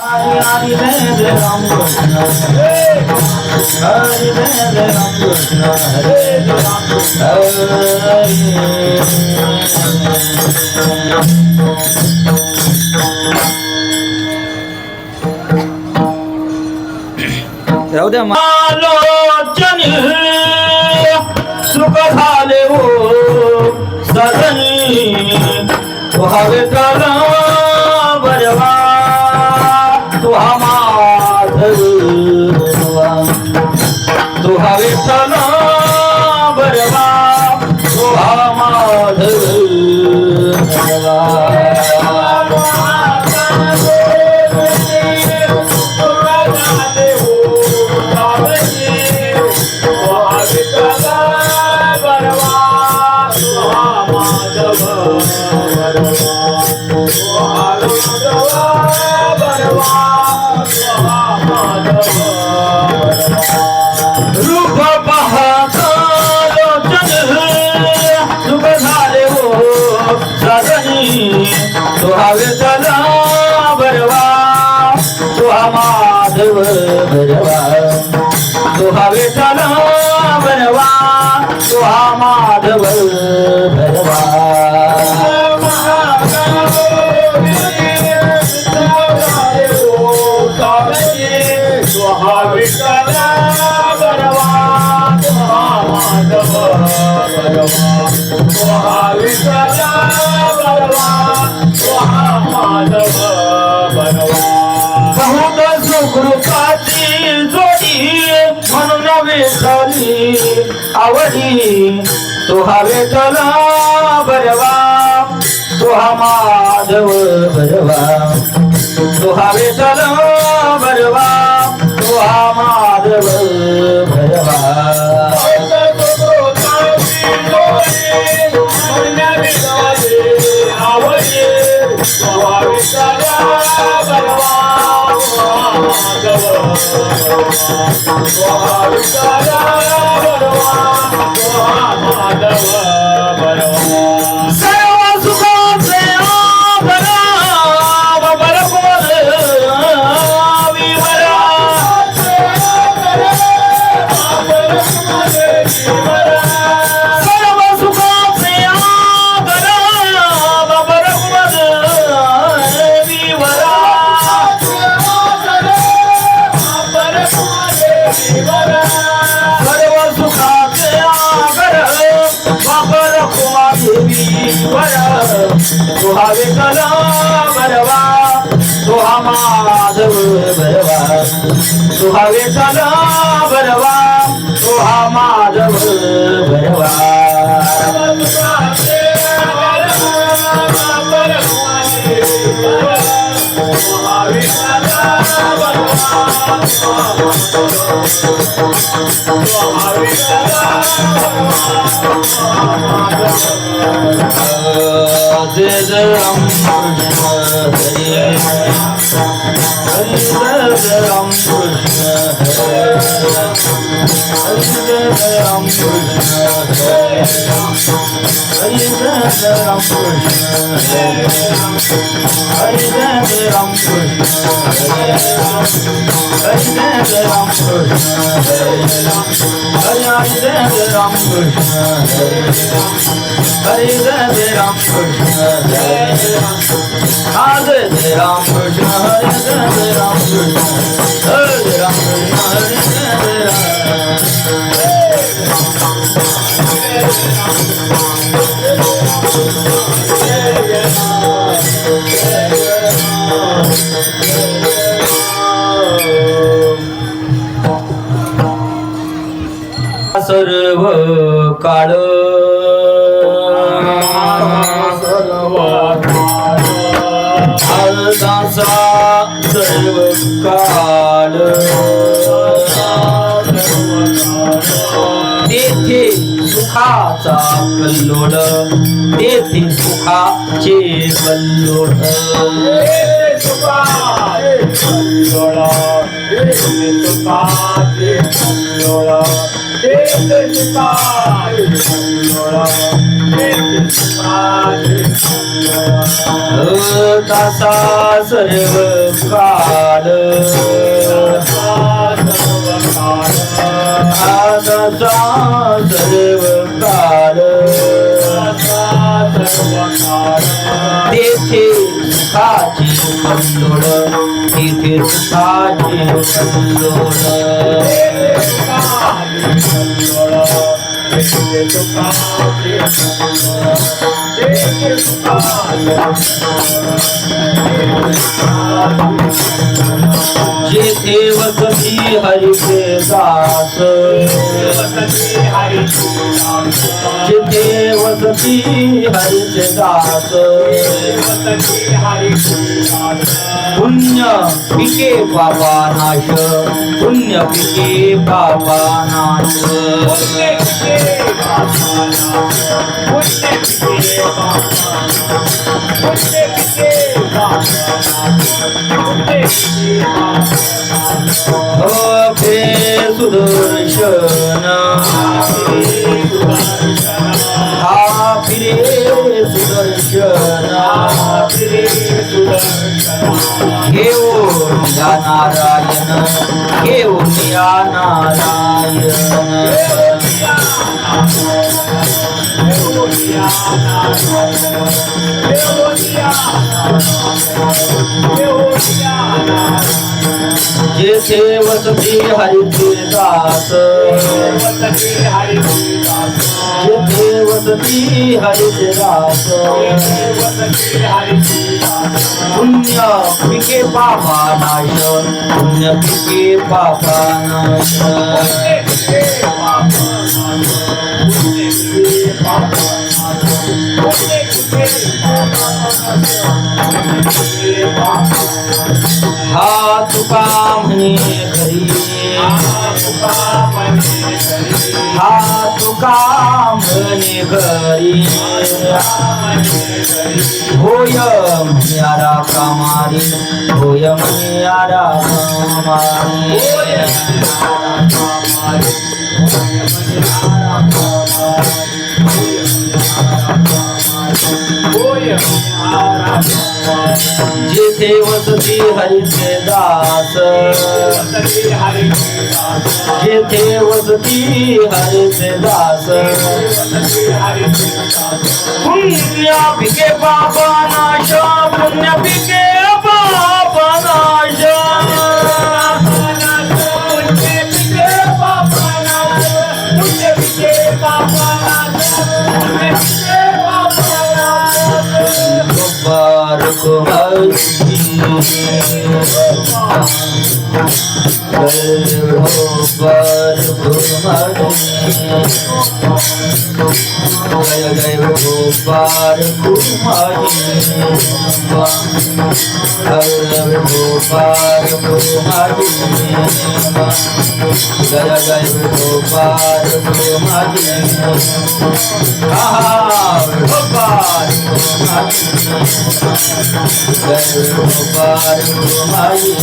Hare Ram Krishna Hare Ram Krishna राहू द्या लोचनी सुख झाले हो सजनी तुहावे करा बरवा तुहा माधवा तुहा विठ्ठल बरवा तुहा माधवा रूप पाहता लोचन सुख झाले हो सजनी तुहा विठ्ठल बरवा तुहा माधव बरवा तुहा विठ्ठल बरवा तुहा माधव बरवा बहुत सुखरूपाची जोडी म्हणून विठ्ठली आवडी तुहा विठ्ठल बरवा तुहा माधव बरवा तुहा विठ्ठल बरवा तुहा माधव बरवा सर्व सुखाचे आभरा बरकुमर विवरा सर्व सुखाचे आभरा बरकुमर विवरा सर्व सुखाचे आगर बाबर कुमार तुहा विठ्ठल बरवा तुहा माधव बरवा तुहा विठ्ठल बरवा तुहा माधव बरवा जय जय राम कृष्ण हरे जय जय राम कृष्ण हरे जय जय राम कृष्ण हरे जय जय राम कृष्ण हरे जय जय राम कृष्ण हरे जय जय राम कृष्ण हरे जय जय राम कृष्ण हरे जय जय राम कृष्ण हरे जय जय राम कृष्ण हरे जय जय राम कृष्ण हरे राम कृष्ण हरे जय जय सर्व काळ दासा सर्व काळ तेथे सुखाचा कल्लोळ तेथे सुखाचे कल्लोळ सुखाचे कल्लोळ तेथे सुखाचे कल्लोळ तेथे सुखाचे कल्लोळ तसा सर्व काळ सर्व काळ तेथे सुखाचे कल्लोळ तेथे सुखाचे कल्लोळ जेथे वसती हरीचे दास जेथे वसती हरीचे दास पुण्य पिके पापा नाश पुण्य पिके पापा नाश सुदर्शन हा फिरे सुदर्शन घेऊन या नारायण घेऊन या नारायण जेथे वसती हरीचे दास जेथे वसती हरीचे दास पुण्य पिके पापा नाश पुण्य पिके पापा नाश हा तुका म्हणे खरी हा तुका म्हणे घरी होय म्हणारा कामारी होय म्हणारा कामारी जेथे वसती हरीचे दास जेथे वसती हरीचे दास पुण्य पिके पापा नाश पुण्य पिके पापा नाश जय जय गोपाल कुमारी गोपाल कुमारी जय जय गोपाल कुमारी गोपाल जय गोपाल कुमारी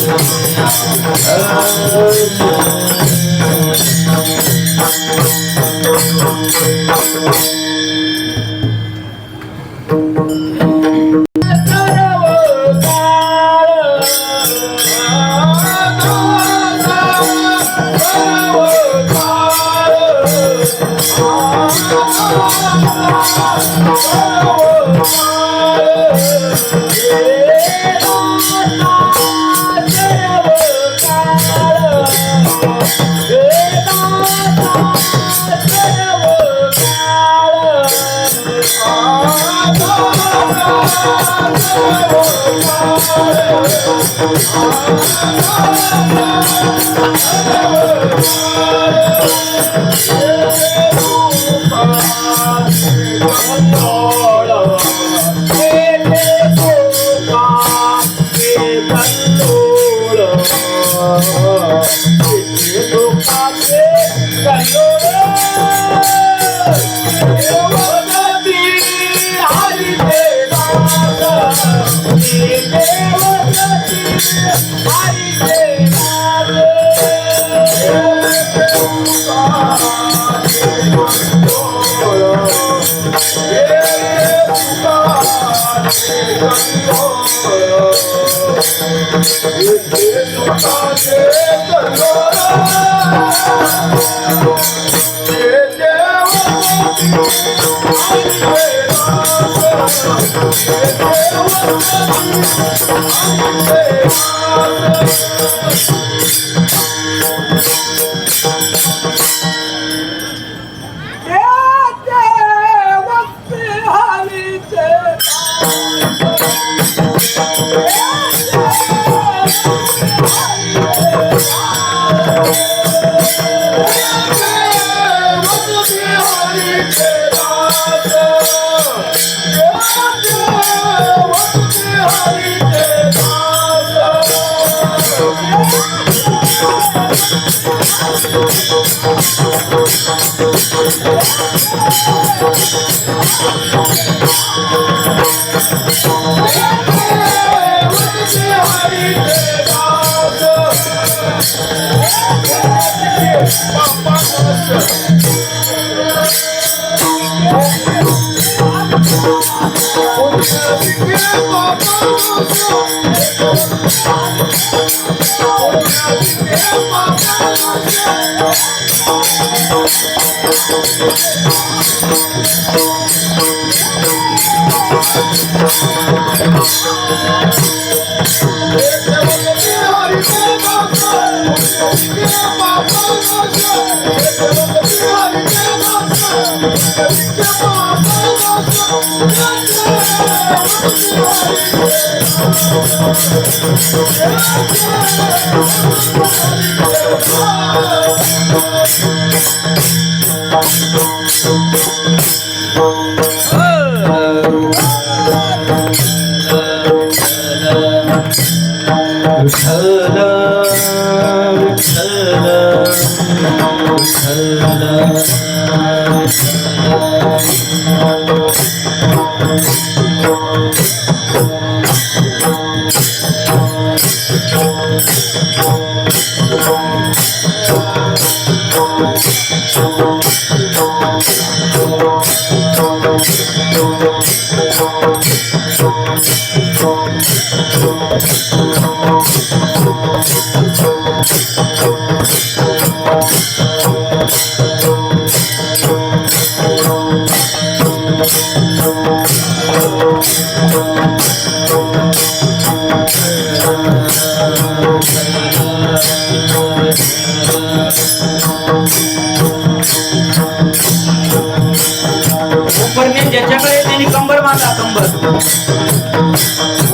ज्याच्याकडे त्यांनी कंबर बांधा, कंबर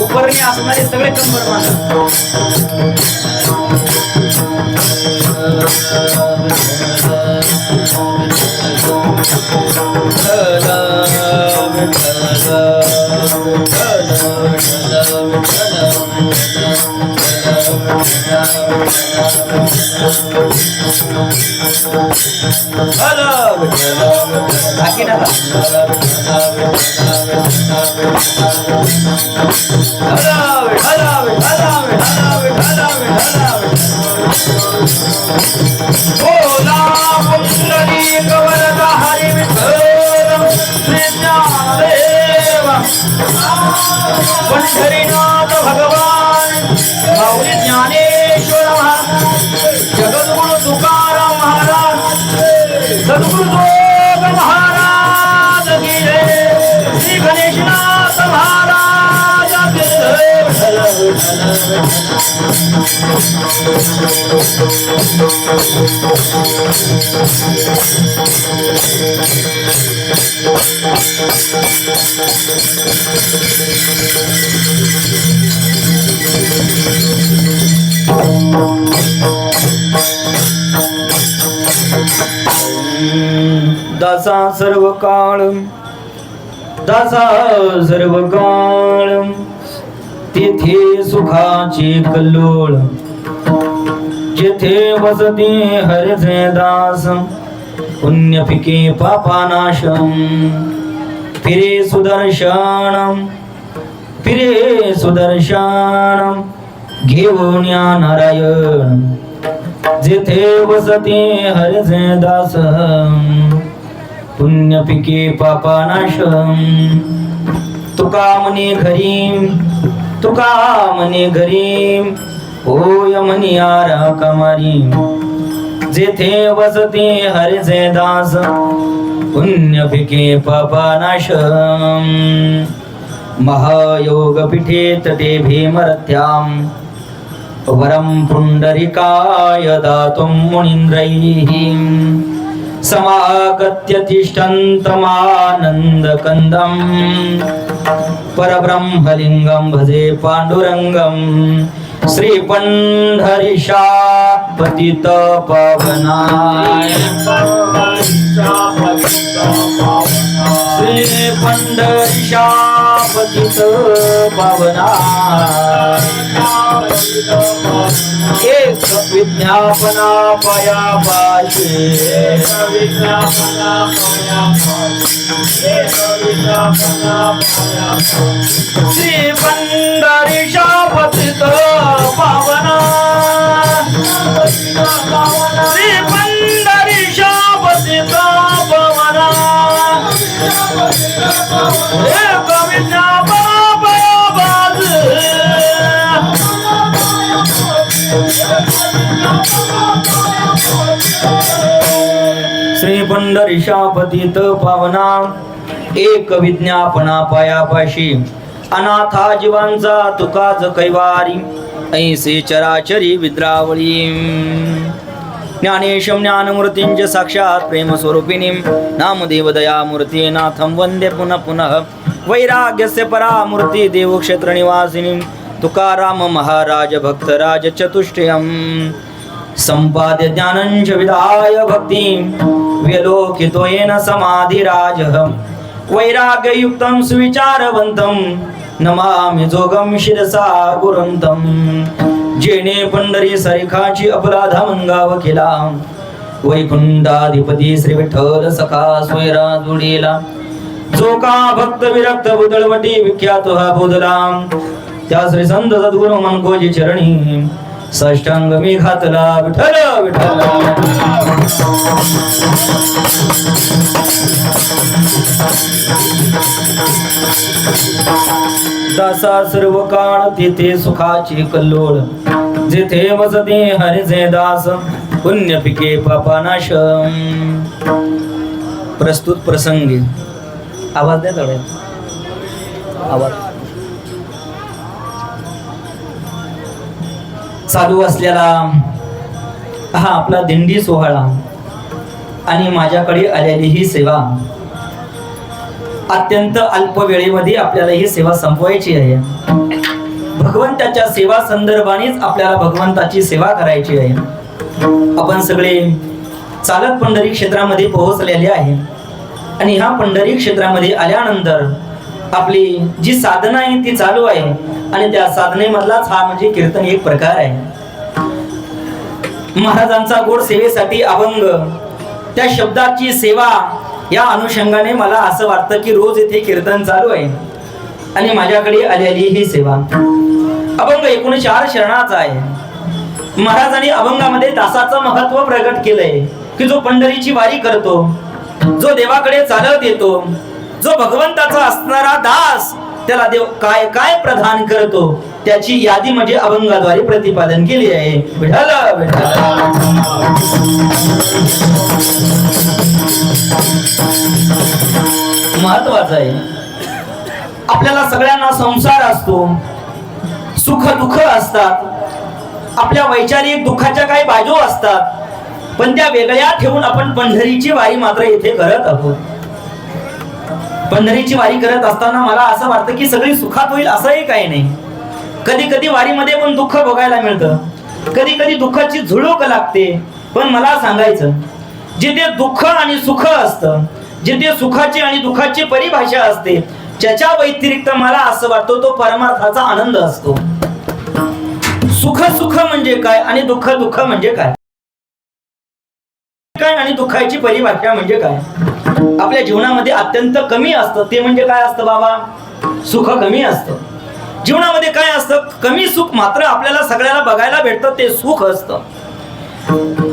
उपरने असणारे सगळे कंबर बांधा. पंढरीनाथ भगवान माऊली ज्ञानेश्वर जगद्गुरु तुकाराम महाराज सद्गुरु जोग महाराज की जय. श्री गणेशनाथ महाराज की दासा सर्व काळ, दासा सर्व काळ तेथे सुखाचे कल्लोळ. जेथे वसती हरिचे दास पुण्य पिके पापानाशम. फिरे सुदर्शन, फिरे सुदर्शन घेऊन या नारायण. जेथे वसती हरिचे दास पुण्य पिके पापानाशम. तुका म्हणे घरी, तुका म्हणे घरी, होय म्हणे आरा कमारी. जेथे वसते हरिचे दास, पुण्य पिके पापानाश. महायोग पीठे तटे भीमरथ्याम, वरम पुंडरिकाय दातुं मुनींद्रैः. समागत्य तिष्ठन्तमानन्दकन्दं, परब्रह्मलिंगं भजे पांडुरंगं. श्री पंढरीशा पतित पावनाय, श्री पंढरीशा पतित पावनाय. एक विज्ञापना पाया पाशी, श्री पंढरीशा पतित पावना, श्री पंढरीशा पतित पावना. एक विज्ञापना पाया पाशी, श्री पंढरीशा पतित पावना. एक विज्ञापना पायापाशी, अनाथा जीवांचा तुकाच कैवारी. ऐसे चराचरी विद्रावळी. ज्ञानेशम ज्ञानमूर्तींच साक्षात प्रेम स्वरूपिणीं. नामदेव दयामूर्ती नाथं वंदे पुनः पुनः. वैराग्यस्य परामूर्ती देवक्षेत्र निवासिनी. तुकाराम महाराज भक्तराज चतुष्टयम्. संपाद्य ज्ञानंच विधाय भक्ति, व्यलोकितो येन समाधिराजः. वैराग्ययुक्तं सुविचारवन्तं, नमामि जोगं शिरसा गुरुंतं. जेने पंढरी सरिखाची अपराधा मंगाव केला, वैकुंठाधिपती श्री विठ्ठल सखा सोयरा जोडीला. जो का भक्त विरक्त बुदळवटी विख्यात हा बोधला, त्या श्री संत सद्गुरु मनकोजी चरणी साष्टांग मी घातला. विठ्ठल विठ्ठल. दासा सर्व काळ तेथे सुखाची कल्लोळ, जेथे वसते हरिचे दास, पुण्य पिके पापानाश. प्रस्तुत प्रसंगी आवाज द्या थोडे. आवाज चालू असलेला हा आपला दिंडी सोहळा आणि माझ्याकडे आलेली ही सेवा, अत्यंत अल्प वेळेमध्ये आपल्याला ही सेवा संपवायची आहे. भगवंताच्या सेवा संदर्भानेच आपल्याला भगवंताची सेवा करायची आहे. आपण सगळे चालत पंढरी क्षेत्रामध्ये पोहोचलेले आहे आणि ह्या पंढरी क्षेत्रामध्ये आल्यानंतर आपली जी साधना आहे ती चालू आहे आणि त्या साधनेमधलाच हा म्हणजे कीर्तन एक प्रकार आहे. महाराजांचा गोड सेवेसाठी अभंग, त्या शब्दाची सेवा, या अनुषंगाने मला असं वाटतं की रोज इथे कीर्तन चालू आहे आणि माझ्याकडे आलेली ही सेवा. अभंग एकूण 4 शरणाचा आहे. महाराजांनी अभंगामध्ये दासाचं महत्व प्रगट केलंय की जो पंढरीची वारी करतो, जो देवाकडे चालत येतो, जो भगवंताचा असणारा दास, त्याला देव काय काय प्रदान करतो त्याची यादी म्हणजे अभंगाद्वारे प्रतिपादन केली आहे. विठ्ठल विठ्ठल. महत्वाचं आहे. आपल्याला सगळ्यांना संसार असतो, सुख दुःख असतात, आपल्या वैचारिक दुःखाच्या काही बाजू असतात, पण त्या वेगळ्या ठेवून आपण पंढरीची वारी मात्र इथे करत आहोत. पंढरीची वारी करत असताना मला असं वाटतं की सगळी सुखात होईल असंही काही नाही. कधी कधी वारीमध्ये पण दुःख बघायला मिळतं, कधी कधी दुःखाची झुळूक लागते. पण मला सांगायचं, जिथे दुःख आणि सुख असतं, जिथे सुखाची आणि दुःखाची परिभाषा असते, त्याच्या व्यतिरिक्त मला असं वाटतं तो परमार्थाचा आनंद असतो. सुख सुख म्हणजे काय आणि दुःख दुःख म्हणजे काय, काय आणि दुःखाची परिभाषा म्हणजे काय. आपल्या जीवनामध्ये अत्यंत कमी असतं ते म्हणजे काय असतं बाबा, सुख कमी असतं. जीवनामध्ये काय असतं, कमी सुख मात्र आपल्याला सगळ्याला बघायला भेटतं ते सुख असतं.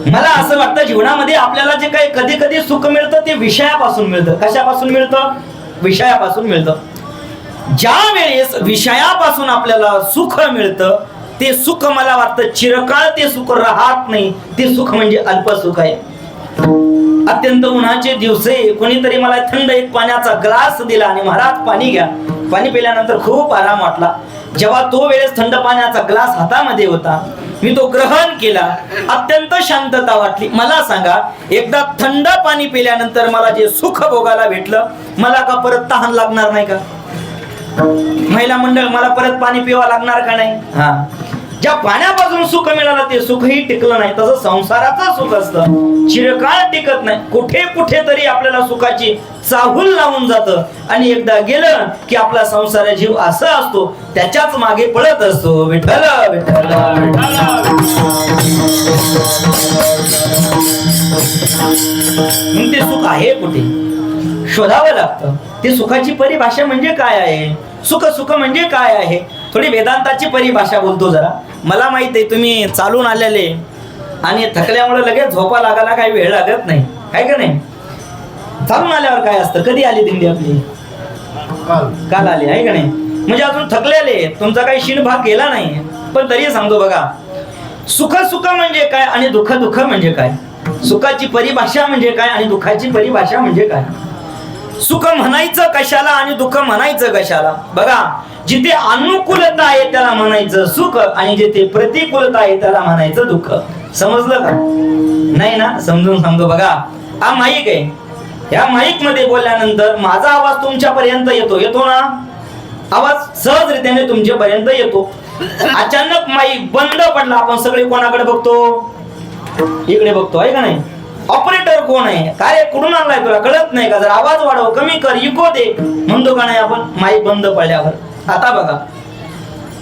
मला असं वाटतं जीवनामध्ये आपल्याला जे काही कधी कधी सुख मिळतं ते विषयापासून मिळतं. कशापासून मिळतं, विषयापासून मिळतं. ज्या वेळेस विषयापासून आपल्याला सुख मिळतं ते सुख मला वाटतं चिरकाळ ते सुख राहत नाही. ते सुख म्हणजे अल्प सुख आहे. अत्यंत उन्हाचे दिवस कोणीतरी मला थंड एक पाण्याचा ग्लास दिला आणि महाराज पाणी घ्या. पाणी पिल्यानंतर खूप आराम वाटला. जेव्हा तो वेळेस थंड पाण्याचा ग्लास हातामध्ये होता मी तो ग्रहण केला. अत्यंत शांतता वाटली. मला सांगा एकदा थंड पाणी पिल्यानंतर मला जे सुख भोगायला भेटलं मला का परत तहान लागणार नाही का? महिला मंडळ मला परत पाणी पिवा लागणार का नाही? हा, ज्या पाण्यापासून सुख मिळालं ते सुखही टिकलं नाही. तसं संसाराचं सुख असतं चिरकाळ टिकत नाही. कुठे कुठेतरी आपल्याला सुखाची चाहूल लावून जातं आणि एकदा गेलं की आपला संसार जीव असा असतो त्याच्याच मागे पळत असतो. विठ्ठल विठ्ठल ते सुख आहे कुठे शोधावं लागतं. ते सुखाची परिभाषा म्हणजे काय आहे? सुख सुख म्हणजे काय आहे? थोडी वेदांताची परिभाषा बोलतो जरा. मला माहित आहे तुम्ही चालून आलेले आणि थकल्यामुळे लगेच झोपा लागायला काही वेळ लागत नाही, आहे का नाही? चालून आल्यावर काय असतं? कधी आली दिंडी आपली? काल आली, आहे का नाही? म्हणजे अजून थकलेले, तुमचा काही शीण भाग गेला नाही. पण तरी सांगतो बघा, सुख सुख म्हणजे काय आणि दुःख दुःख म्हणजे काय? सुखाची परिभाषा म्हणजे काय आणि दुःखाची परिभाषा म्हणजे काय? सुख म्हणायचं कशाला आणि दुःख म्हणायचं कशाला? बघा, जिथे अनुकूलता आहे त्याला म्हणायचं सुख आणि जिथे प्रतिकूलता आहे त्याला म्हणायचं दुःख. समजलं का? नाही ना? समजून सांगतो बघा. हा माईक आहे. या माईक मध्ये बोलल्यानंतर माझा आवाज तुमच्यापर्यंत येतो ना? आवाज सहजरित्याने तुमच्यापर्यंत येतो. अचानक माईक बंद पडला, आपण सगळे कोणाकडे बघतो? इकडे बघतो, आहे का नाही? ऑपरेटर कोण आहे? काय कुठून आणलाय तुला कळत नाही का? जर आवाज वाढव, कमी कर, इको दे म्हणतो का नाही आपण माईक बंद पडल्यावर? आता बघा,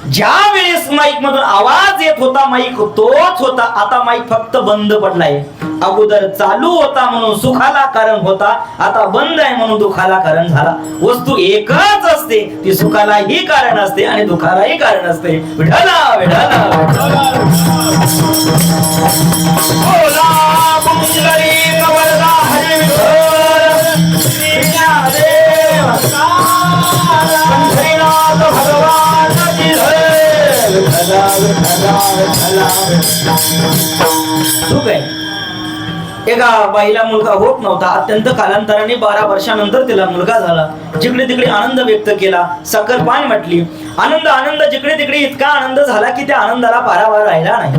ज्या वेळेस माईक मधून आवाज येत होता माईक तोच होता. आता माईक फक्त बंद पडलाय. अगोदर चालू होता म्हणून सुखाला कारण होता, आता बंद आहे म्हणून दुःखाला कारण झाला. वस्तू एकच असते, ती सुखालाही कारण असते आणि दुःखालाही कारण असते. विठ्ठला विठ्ठला सुख आहे. एका बाईला मुलगा होत नव्हता. अत्यंत कालांतराने 12 वर्षानंतर तिला मुलगा झाला. जिकडे तिकडे आनंद व्यक्त केला, साखरपान म्हटली, आनंद आनंद. जिकडे तिकडे इतका आनंद झाला की त्या आनंदाला पारावार राहिला नाही.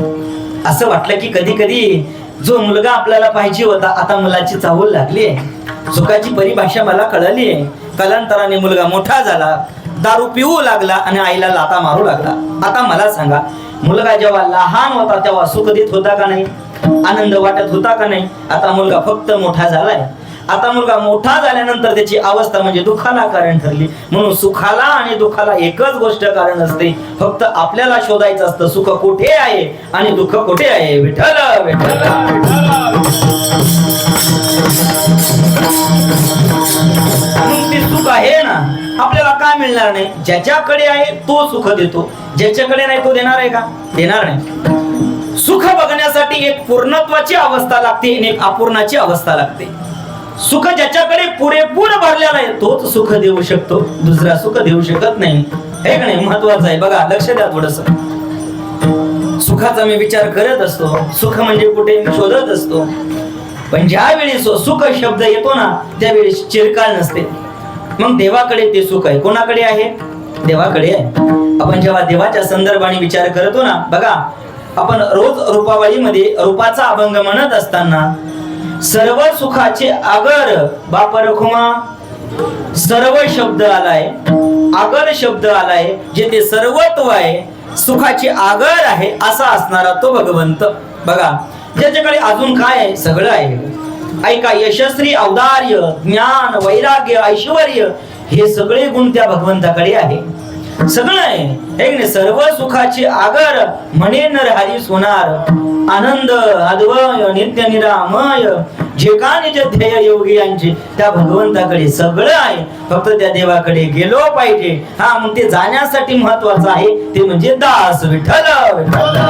असं वाटलं की कधी कधी जो मुलगा आपल्याला पाहिजे होता आता मुलाची चाहूल लागली आहे. सुखाची परिभाषा मला कळली आहे. कालांतराने मुलगा मोठा झाला, दारू पिऊ लागला आणि आईला लाथा मारू लागला. आता मला सांगा, मुलगा जेव्हा लहान होता तेव्हा सुख देत होता का नाही? आनंद वाटत होता का नाही? आता मुलगा फक्त मोठा झालाय. आता मुलगा मोठा झाल्यानंतर त्याची अवस्था म्हणजे दुःखाला कारण ठरली. म्हणून सुखाला आणि दुःखाला एकच गोष्ट कारण असते, फक्त आपल्याला शोधायचं असतं सुख कुठे आहे आणि दुःख कुठे आहे. विठ्ठल विठ्ठल ते सुख आहे ना, आपल्याला काय मिळणार नाही? ज्याच्याकडे आहे तो सुख देतो, ज्याच्याकडे नाही तो देणार आहे का? देणार नाही. सुख बघण्यासाठी एक पूर्णत्वाची अवस्था लागते आणि एक अपूर्णाची अवस्था लागते. सुख ज्याच्याकडे पुरेपूर भरलेला आहे तोच सुख देऊ शकतो, दुसरा सुख देऊ शकत नाही. हे का नाही? महत्वाचं आहे बघा, लक्ष द्या थोडस. सुखाचा मी विचार करत असतो, सुख म्हणजे कुठे मी शोधत असतो. पण ज्यावेळी सुख शब्द येतो ना त्यावेळी चिरकाळ नसते. मग देवाकडे ते सुख आहे. कोणाकडे आहे? देवाकडे आहे. आपण जेव्हा देवाच्या संदर्भाने विचार करतो ना, बघा, आपण रोज रूपावळीमध्ये रूपाचा अभंग म्हणत असताना सर्व सुखाचे आगर बाप रखुमा, सर्व शब्द आलाय, आगर शब्द आलाय, जेथे सर्वत्व आहे, सुखाचे आगर आहे असा असणारा तो भगवंत. बघा, ज्याच्याकडे अजून काय आहे? सगळं आहे. ऐका, यशस्वी, औदार्य, ज्ञान, वैराग्य, ऐश्वर्य हे सगळे गुण त्या भगवंताकडे आहे. सगळं आहे. सर्व सुखाचे आगर म्हणे नरहरी सोनार, आनंद अद्वय नित्य निरामय जे का निज ध्येय योगी यांचे त्या भगवंताकडे सगळं आहे. फक्त त्या देवाकडे गेलो पाहिजे. हा, मग ते जाण्यासाठी महत्वाचं आहे ते म्हणजे दास. विठ्ठल विठ्ठल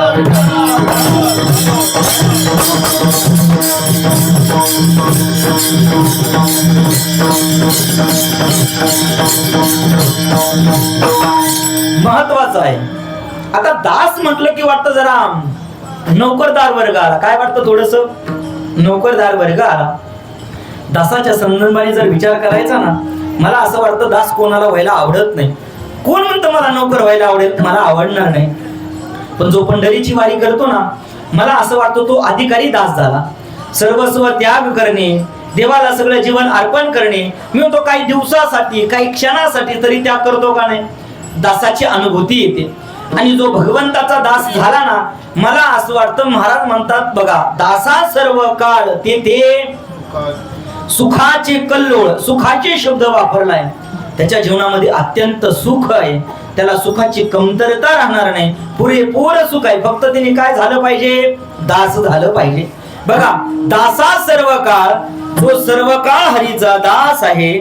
महत्वाचं आहे. आता दास म्हटलं की वाटतं जरा नोकरदार वर्ग आला. काय वाटतं? थोडस नोकरदार वर्ग आला. दासाच्या संदर्भाने जर विचार करायचा ना, मला असं वाटतं दास कोणाला व्हायला आवडत नाही. कोण म्हणतं मला नोकर व्हायला आवडेल? मला आवडणार नाही. पण जो पंढरीची वारी करतो ना, मला असं वाटतं तो अधिकारी दास झाला. सर्वस्व त्याग करणे, देवाला सगळं जीवन अर्पण करणे. मी म्हणतो काही दिवसासाठी, काही क्षणासाठी तरी त्याग करतो का नाही? दासाची अनुभूती येते. आणि जो भगवंताचा दास झाला ना, मला असं वाटतं, महाराज म्हणतात बघा, दासा सर्व काळ तेथे सुखाचे कल्लोळ, सुखाचे शब्द वापरलाय. त्याच्या जीवनामध्ये अत्यंत सुख आहे. त्याला सुखाची कमतरता राहणार नाही. पुरेपूर सुख आहे. फक्त त्याने काय झालं पाहिजे? दास झालं पाहिजे. बघा, दासा सर्व काळ, जो सर्व काळ हरीचा दास आहे,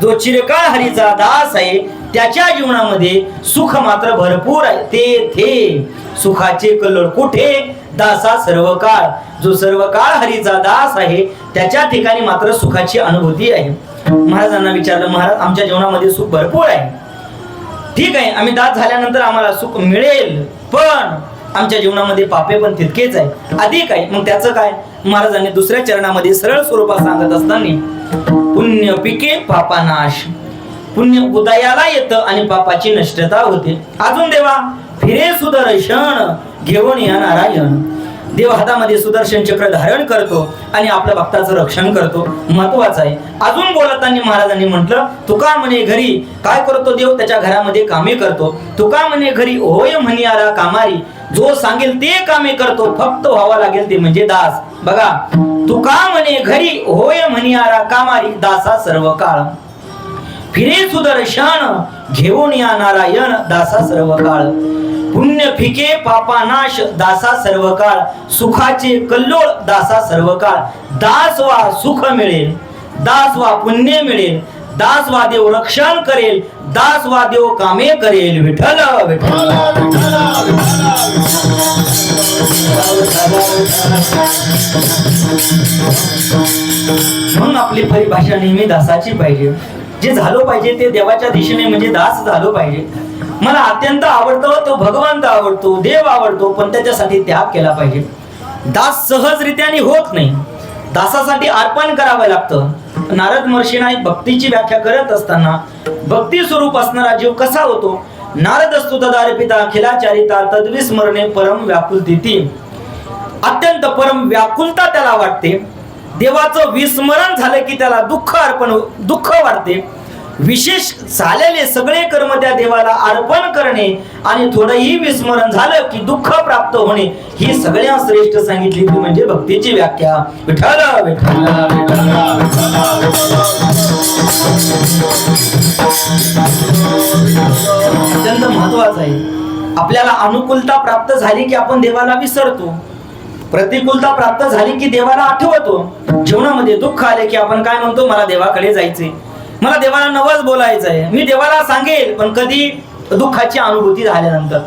जो चिरकाळ हरीचा दास आहे, त्याच्या जीवनामध्ये सुख मात्र भरपूर आहे. ते सुखाचे कल्लोळ कुठे? दासा सर्व काळ, जो सर्व काळ हरीचा दास आहे, त्याच्या ठिकाणी मात्र सुखाची अनुभूती आहे. महाराजांना विचारलं, महाराज आमच्या जीवनामध्ये सुख भरपूर आहे. ठीक आहे, आम्ही दास झाल्यानंतर आम्हाला सुख मिळेल, पण आमच्या जीवनामध्ये पापे पण तितकेच आहे, अधिक आहे. मग त्याचं काय? महाराजांनी दुसऱ्या चरणामध्ये सरळ स्वरूपात सांगत असताना, पुण्य पिके पापानाश, पुण्य उदयाला येतं आणि पापाची नष्टता होते. अजून देवा फिरे सुदर्शन घेऊन या नारायण. देव हातामध्ये सुदर्शन चक्र धारण करतो आणि आपल्या भक्ताचं रक्षण करतो. महत्वाचं आहे. अजून बोलताना महाराजांनी म्हटलं, तुका म्हणे घरी काय करतो देव? त्याच्या घरामध्ये कामे करतो. तुका म्हणे घरी होय म्हणियारा कामारी, जो सांगेल ते कामे करतो, फक्त व्हावा लागेल ते म्हणजे दास. बघा, तुका म्हणे घरी होय म्हणियारा कामारी, दासा सर्व काळ फिरे सुदर्शन घेऊन या नारायण, दासा सर्व काळ. पुण्य फिके पापानाश, दासा सर्व काळ. सुखाचे कल्लोळ, दासा सर्व काळ. दास वा सुख मिळेल, दास वा पुण्य मिळेल, दास वा देव रक्षण करेल, दास वा देव कामे करेल. विठ्ठल विठ्ठल. म्हणून आपली परिभाषा नेहमी दासाची पाहिजे. जे झालो पाहिजे ते देवाच्या दिशेने म्हणजे दास झालो पाहिजे. मला अत्यंत आवडतो तो भगवंत आवडतो, देव आवडतो, पण त्याच्यासाठी त्याग केला पाहिजे. दास सहजरित्याने होत नाही. दासासाठी अर्पण करावं लागतं. नारद महर्षींना भक्तीची व्याख्या करत असताना, भक्ती स्वरूप असणारा जीव कसा होतो? नारद स्तुतदार पिता अखिलाचारिता तद्विस्मरणे परम व्याकुलती. अत्यंत परम व्याकुलता त्याला वाटते. देवाचं विस्मरण झालं की त्याला दुःख वाटते. विशेष झालेले सगळे कर्म त्या देवाला अर्पण करणे आणि थोडंही विस्मरण झालं की दुःख प्राप्त होणे, ही सगळ्यात श्रेष्ठ सांगितली ती म्हणजे भक्तीची व्याख्या. विठ्ठल विठ्ठल. अत्यंत महत्वाचं आहे. आपल्याला अनुकूलता प्राप्त झाली की आपण देवाला विसरतो, प्रतिकूलता प्राप्त झाली की देवाला आठवतो. जीवनामध्ये दुःख आले की आपण काय म्हणतो? मला देवाकडे जायचंय, मला देवाला नवस बोलायचंय, मी देवाला सांगेल. पण कधी? दुःखाची अनुभूती झाल्यानंतर.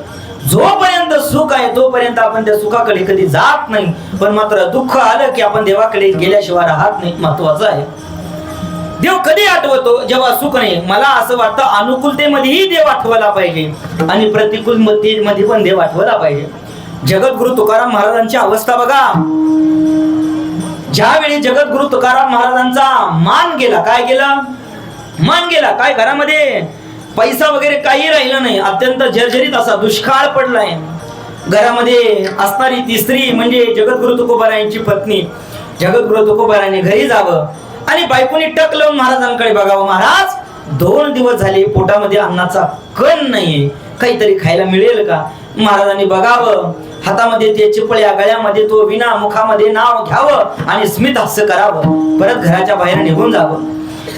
जोपर्यंत सुख आहे तोपर्यंत आपण त्या सुखाकडे कधी जात नाही, पण मात्र दुःख आलं की आपण देवाकडे गेल्याशिवाय राहत नाही. महत्वाचं आहे. देव कधी आठवतो? जेव्हा सुख नाही. मला असं वाटतं अनुकूलतेमध्येही देव आठवला पाहिजे आणि प्रतिकूलतेमध्ये पण देव आठवला पाहिजे. जगद्गुरु तुकाराम महाराजांची अवस्था बघा. ज्यावेळी जगद्गुरु तुकाराम महाराजांचा मान गेला, काय गेला? मान गेला. काय? घरामध्ये पैसा वगैरे काही राहिलं नाही. अत्यंत जर्जरीत असा दुष्काळ पडलाय. घरामध्ये असणारी ती स्त्री म्हणजे जगद्गुरु तुकोबारायांची पत्नी. जगद्गुरु तुकोबारायांनी घरी जावं आणि बायकोनी टक लावून महाराजांकडे बघावं. महाराज 2 दिवस झाले पोटामध्ये अन्नाचा कण नाहीये, काहीतरी खायला मिळेल का? महाराजांनी बघावं, हातामध्ये ते चिपळ्या, गळ्यामध्ये तो विना, मुखामध्ये नाव घ्यावं आणि स्मित हास्य करावं. परत घराच्या बाहेर निघून जावं.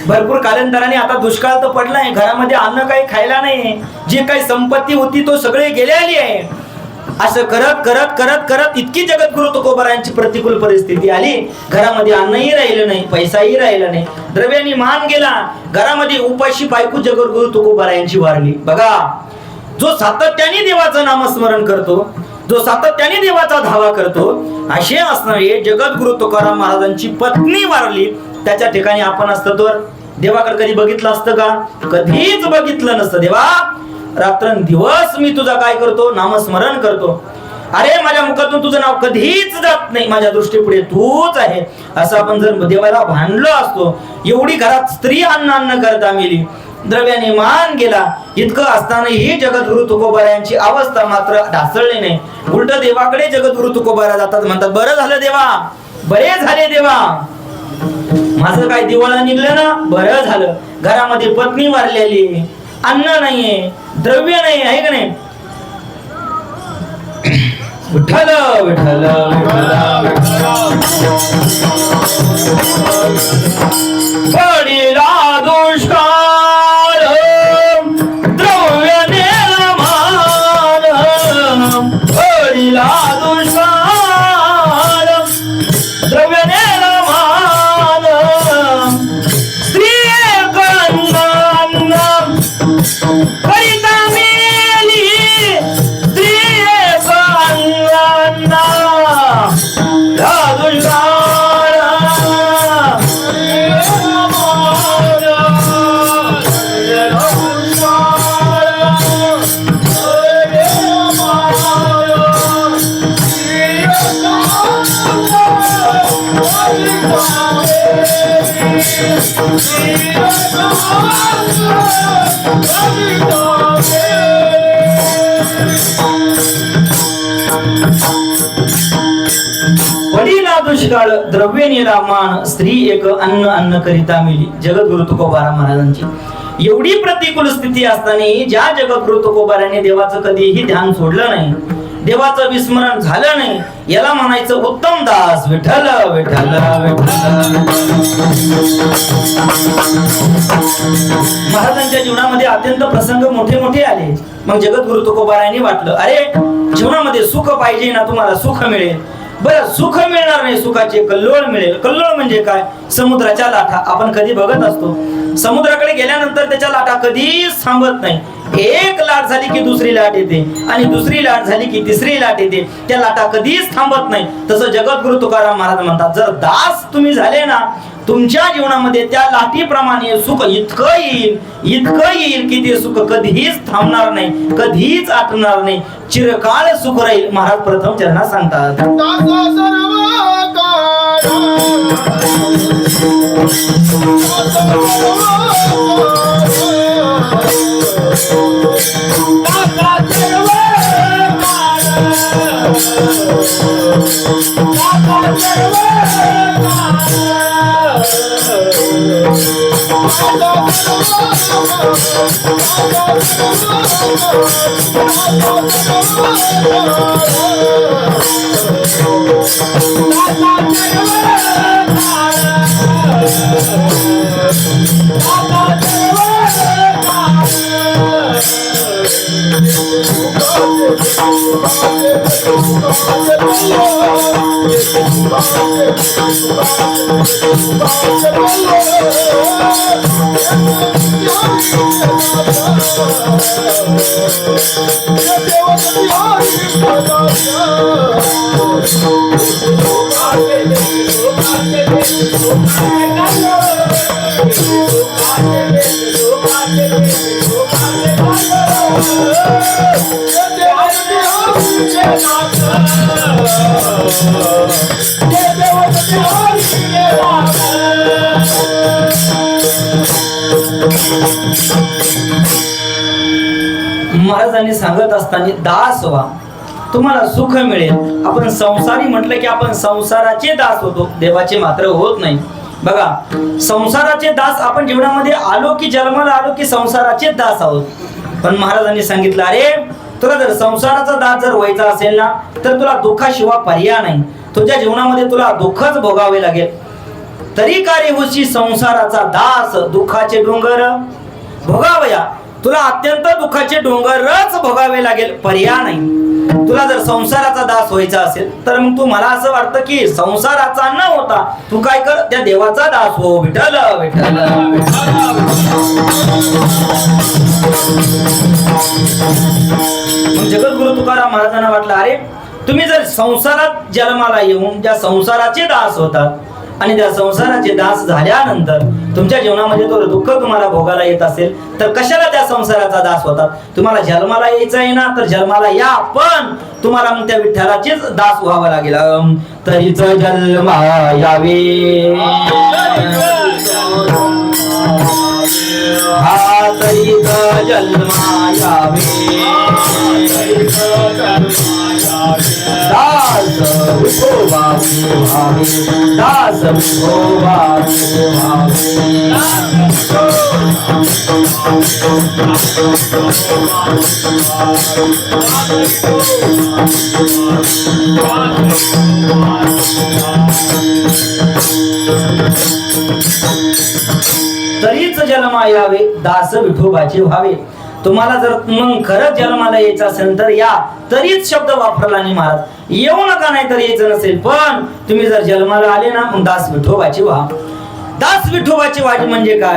भरपूर कालांतराने आता दुष्काळ तर पडलाय, घरामध्ये अन्न काही खायला नाही, जी काही संपत्ती होती तो सगळे गेलेली आहे. असं करत करत करत करत इतकी जगद्गुरु तुकोबारायांची प्रतिकूल परिस्थिती आली. घरामध्ये अन्नही राहिलं नाही, पैसाही राहिला नाही, द्रव्याने मान गेला. घरामध्ये उपाशी बायको जगद्गुरु तुकोबारायांची वारली. बघा, जो सातत्याने देवाचं नामस्मरण करतो, जो सातत्याने देवाचा धावा करतो, असे असणारे जगद्गुरु तुकाराम महाराजांची पत्नी वारली. त्याच्या ठिकाणी आपण असतो तर देवाकडे कधी बघितलं असतं का? कधीच बघितलं नसतं. देवा रात्रंदिवस मी तुझा काय करतो? नामस्मरण करतो. अरे माझ्या मुखातून तुझं नाव कधीच जात नाही, माझ्या दृष्टीपुढे तूच आहे. असं आपण जर देवाला भांडलो असतो, एवढी घरात स्त्री अन्न करता मेली, द्रव्याने मान गेला, इतकं असतानाही जगद्गुरु तुकोबारायांची अवस्था मात्र ढासळली नाही. उलट देवाकडे जगद्गुरु तुकोबारा जातात, म्हणतात बरं झालं देवा, बरे झाले देवा, माझं काय दिवाळा निघलं ना, बरं झालं. घरामध्ये पत्नी वारलेली, अन्न नाहीये, द्रव्य नाही आहे का नाही? विठ्ठल विठ्ठल पडिला दुष्काळ द्रव्य निर्माण, पडिला दुष्काळ द्रव्य निर्माण, स्त्री कन्या करिता मेली, स्त्री पडिला दुष्काळ द्रव्य निरामान, स्त्री एक अन्न करिता मिली. जगद्गुरु तुकोबारा महाराजांची एवढी प्रतिकूल स्थिती असताना ज्या जगद्गुरु तुकोबाराने देवाचं कधीही ध्यान सोडलं नाही, देवाचं विस्मरण झालं नाही, याला म्हणायचं उत्तम दास. विठ्ठल विठ्ठल विठ्ठल. महाराजांच्या जीवनामध्ये अत्यंत प्रसंग मोठे मोठे आले. मग जगद्गुरु तुकोबारायांनी वाटलं, अरे जीवनामध्ये सुख पाहिजे ना, तुम्हाला सुख मिळेल. बरं सुख मिळणार नाही, सुखाचे कल्लोळ मिळेल. कल्लोळ म्हणजे काय? समुद्राच्या लाटा आपण कधी बघत असतो, समुद्राकडे गेल्यानंतर त्याच्या लाटा कधीच थांबत नाही. एक लाट झाली की दुसरी लाट येते, आणि दुसरी लाट झाली की तिसरी लाट येते. त्या लाटा कधीच थांबत नाही. तसं जगद्गुरु तुकाराम महाराज म्हणतात, जर दास तुम्ही झाले ना, तुमच्या जीवनामध्ये त्या लाटीप्रमाणे सुख इतकं येईल की ते सुख कधीच थांबणार नाही, कधीच आटणार नाही, चिरकाळ सुख राहील. महाराज प्रथम चरणात सांगतात, महाराजांनी सांगत असताना दास व्हा, तुम्हाला सुख मिळेल. आपण संसारी म्हटलं की आपण संसाराचे दास होतो, देवाचे मात्र होत नाही. बघा, संसाराचे दास आपण जीवनामध्ये आलो की जन्माला आलो की संसाराचे दास आहोत. पण महाराजांनी सांगितलं, अरे तुला जर संसाराचा दास जर व्हायचा असेल ना, तर तुला दुःखाशिवाय पर्याय नाही. तुझ्या जीवनामध्ये तुला दुःखच भोगावे लागेल. तरी कार्य होशी संसाराचा दास, दुःखाचे डोंगर भोगावया. तुला अत्यंत दुःखाचे डोंगरच भोगावे लागेल, पर्याय नाही. तुला जर संसाराचा दास व्हायचा असेल तर मग तू, मला असं वाटतं की संसाराचा न होता तू काय कर, त्या देवाचा दास हो. विठ्ठल विठ्ठल. जगद्गुरु तुकाराम महाराजांना वाटलं, अरे तुम्ही जर संसारात जन्माला येऊन ज्या संसाराचे दास होतात, आणि त्या संसाराचे दास झाल्यानंतर तुमच्या जीवनामध्ये तो दुःख तुम्हाला भोगायला येत असेल तर कशाला त्या संसाराचा दास होतात? तुम्हाला जन्माला यायचं आहे ना, तर जन्माला या, पण तुम्हाला मग त्या विठ्ठलाचेच दास व्हावं लागेल. तरीच जन्मा यावे, हा तरीच जन्मा यावे, दास विठोबाचे व्हावे, दास विठोबाचे व्हावे. तरीच जन्मा यावे, दास विठोबाचे व्हावे. तुम्हाला जर मग खरंच जन्माला यायचं असेल तर या, तरीच शब्द वापरला नाही महाराज. येऊ नका नाही तर यायचं नसेल, पण तुम्ही जर जन्माला आले ना मग दास विठोबाची व्हा. दास विठोबाची व्हायची म्हणजे काय?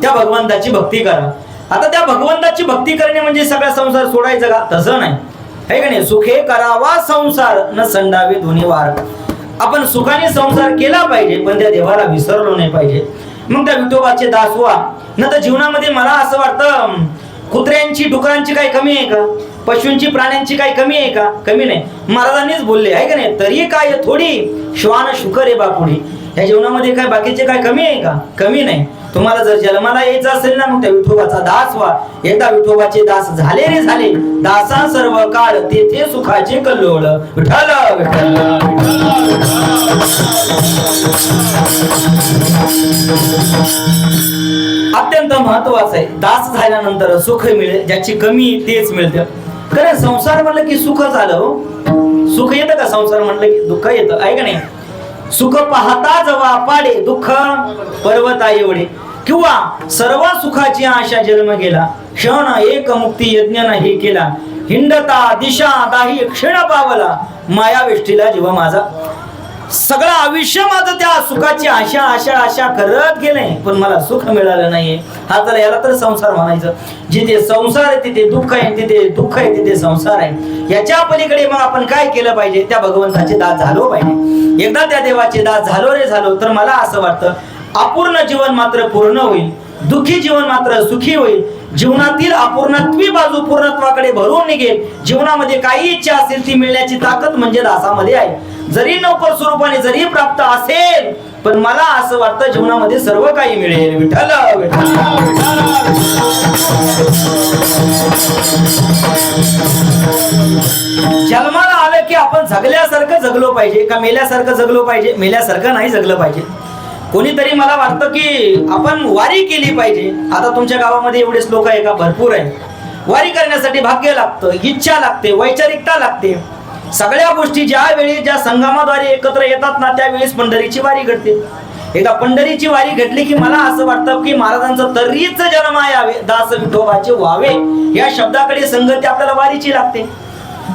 त्या भगवंताची भक्ती करा. आता त्या भगवंताची भक्ती करणे म्हणजे सगळा संसार सोडायचा का? तसं नाही, है का नाही. सुखे करावा संसार, न संडावे दोन्ही वार. आपण सुखाने संसार केला पाहिजे, पण त्या देवाला विसरलो नाही पाहिजे. मग त्या विठोबाचे दास व्हा. न तर जीवनामध्ये मला असं वाटतं कुत्र्यांची डुकरांची काही कमी आहे का? पशूंची प्राण्यांची काही कमी आहे का? कमी नाही. महाराजांनीच बोलले, आहे का नाही. तरी काय थोडी श्वान शुकर आहे बापुडी. या जीवनामध्ये काय बाकीचे काय कमी आहे का? कमी नाही. तुम्हाला जर जन्माला यायचं असेल ना मग त्या विठोबाचा दास व्हा. एकदा विठोबाचे दास झाले रे झाले, दासा सर्व काळ तेथे सुखाचे कल्लोळ. विठ्ठल विठ्ठल अत्यंत महत्वाचं आहे. दास झाल्यानंतर सुख मिळेल, ज्याची कमी तेच मिळते. कारण संसार म्हणलं की सुख झालं. सुख येतं का? संसार म्हणलं की दुःख येतं, आहे का नाही. सुख पाहता जवा पाडे, दुःख पर्वता एवढे. किंवा सर्व सुखाची आशा जन्म गेला, क्षण एक मुक्ती यज्ञ नाही केला. हिंडता दिशा दाही क्षण पावला, माया वेष्टीला जीव माझा. सगळं आयुष्य माझं त्या सुखाची आशा आशा आशा करत गेले, पण मला सुख मिळालं नाहीये. हा तर याला तर संसार म्हणायचं. जिथे संसार आहे तिथे दुःख आहे, तिथे दुःख आहे तिथे संसार आहे. याच्या पलीकडे मग आपण काय केलं पाहिजे? त्या भगवंताचे दास झालो पाहिजे. एकदा त्या देवाचे दास झालो रे झालो तर मला असं वाटतं अपूर्ण जीवन मात्र पूर्ण होईल, दुःखी जीवन मात्र सुखी होईल. जीवनातील अपूर्णत्वी बाजू पूर्णत्वाकडे भरून निघेल. जीवनामध्ये काही इच्छा असेल ती मिळण्याची ताकद म्हणजे दासामध्ये आहे. जरी नौकर स्वरूपाने जरी प्राप्त असेल, पण मला असं वाटतं जीवनामध्ये सर्व काही मिळेल. विठ्ठल जन्माला आलं की आपण जगल्यासारखं जगलो पाहिजे का मेल्यासारखं जगलो पाहिजे? मेल्यासारखं नाही जगलं पाहिजे. कोणीतरी मला वाटतं की आपण वारी केली पाहिजे. आता तुमच्या गावामध्ये एवढेच लोक आहे का? भरपूर आहे. वारी करण्यासाठी भाग्य लागतं, इच्छा लागते, वैचारिकता लागते. सगळ्या गोष्टी ज्या वेळी ज्या संगमाद्वारे एकत्र येतात ना त्यावेळेस पंढरीची वारी घडते. एकदा पंढरीची वारी घडली की मला असं वाटतं की महाराजांचं तरीच जन्म यावे, दास विठोबाचे व्हावे या शब्दाकडे संगती आपल्याला वारीची लागते.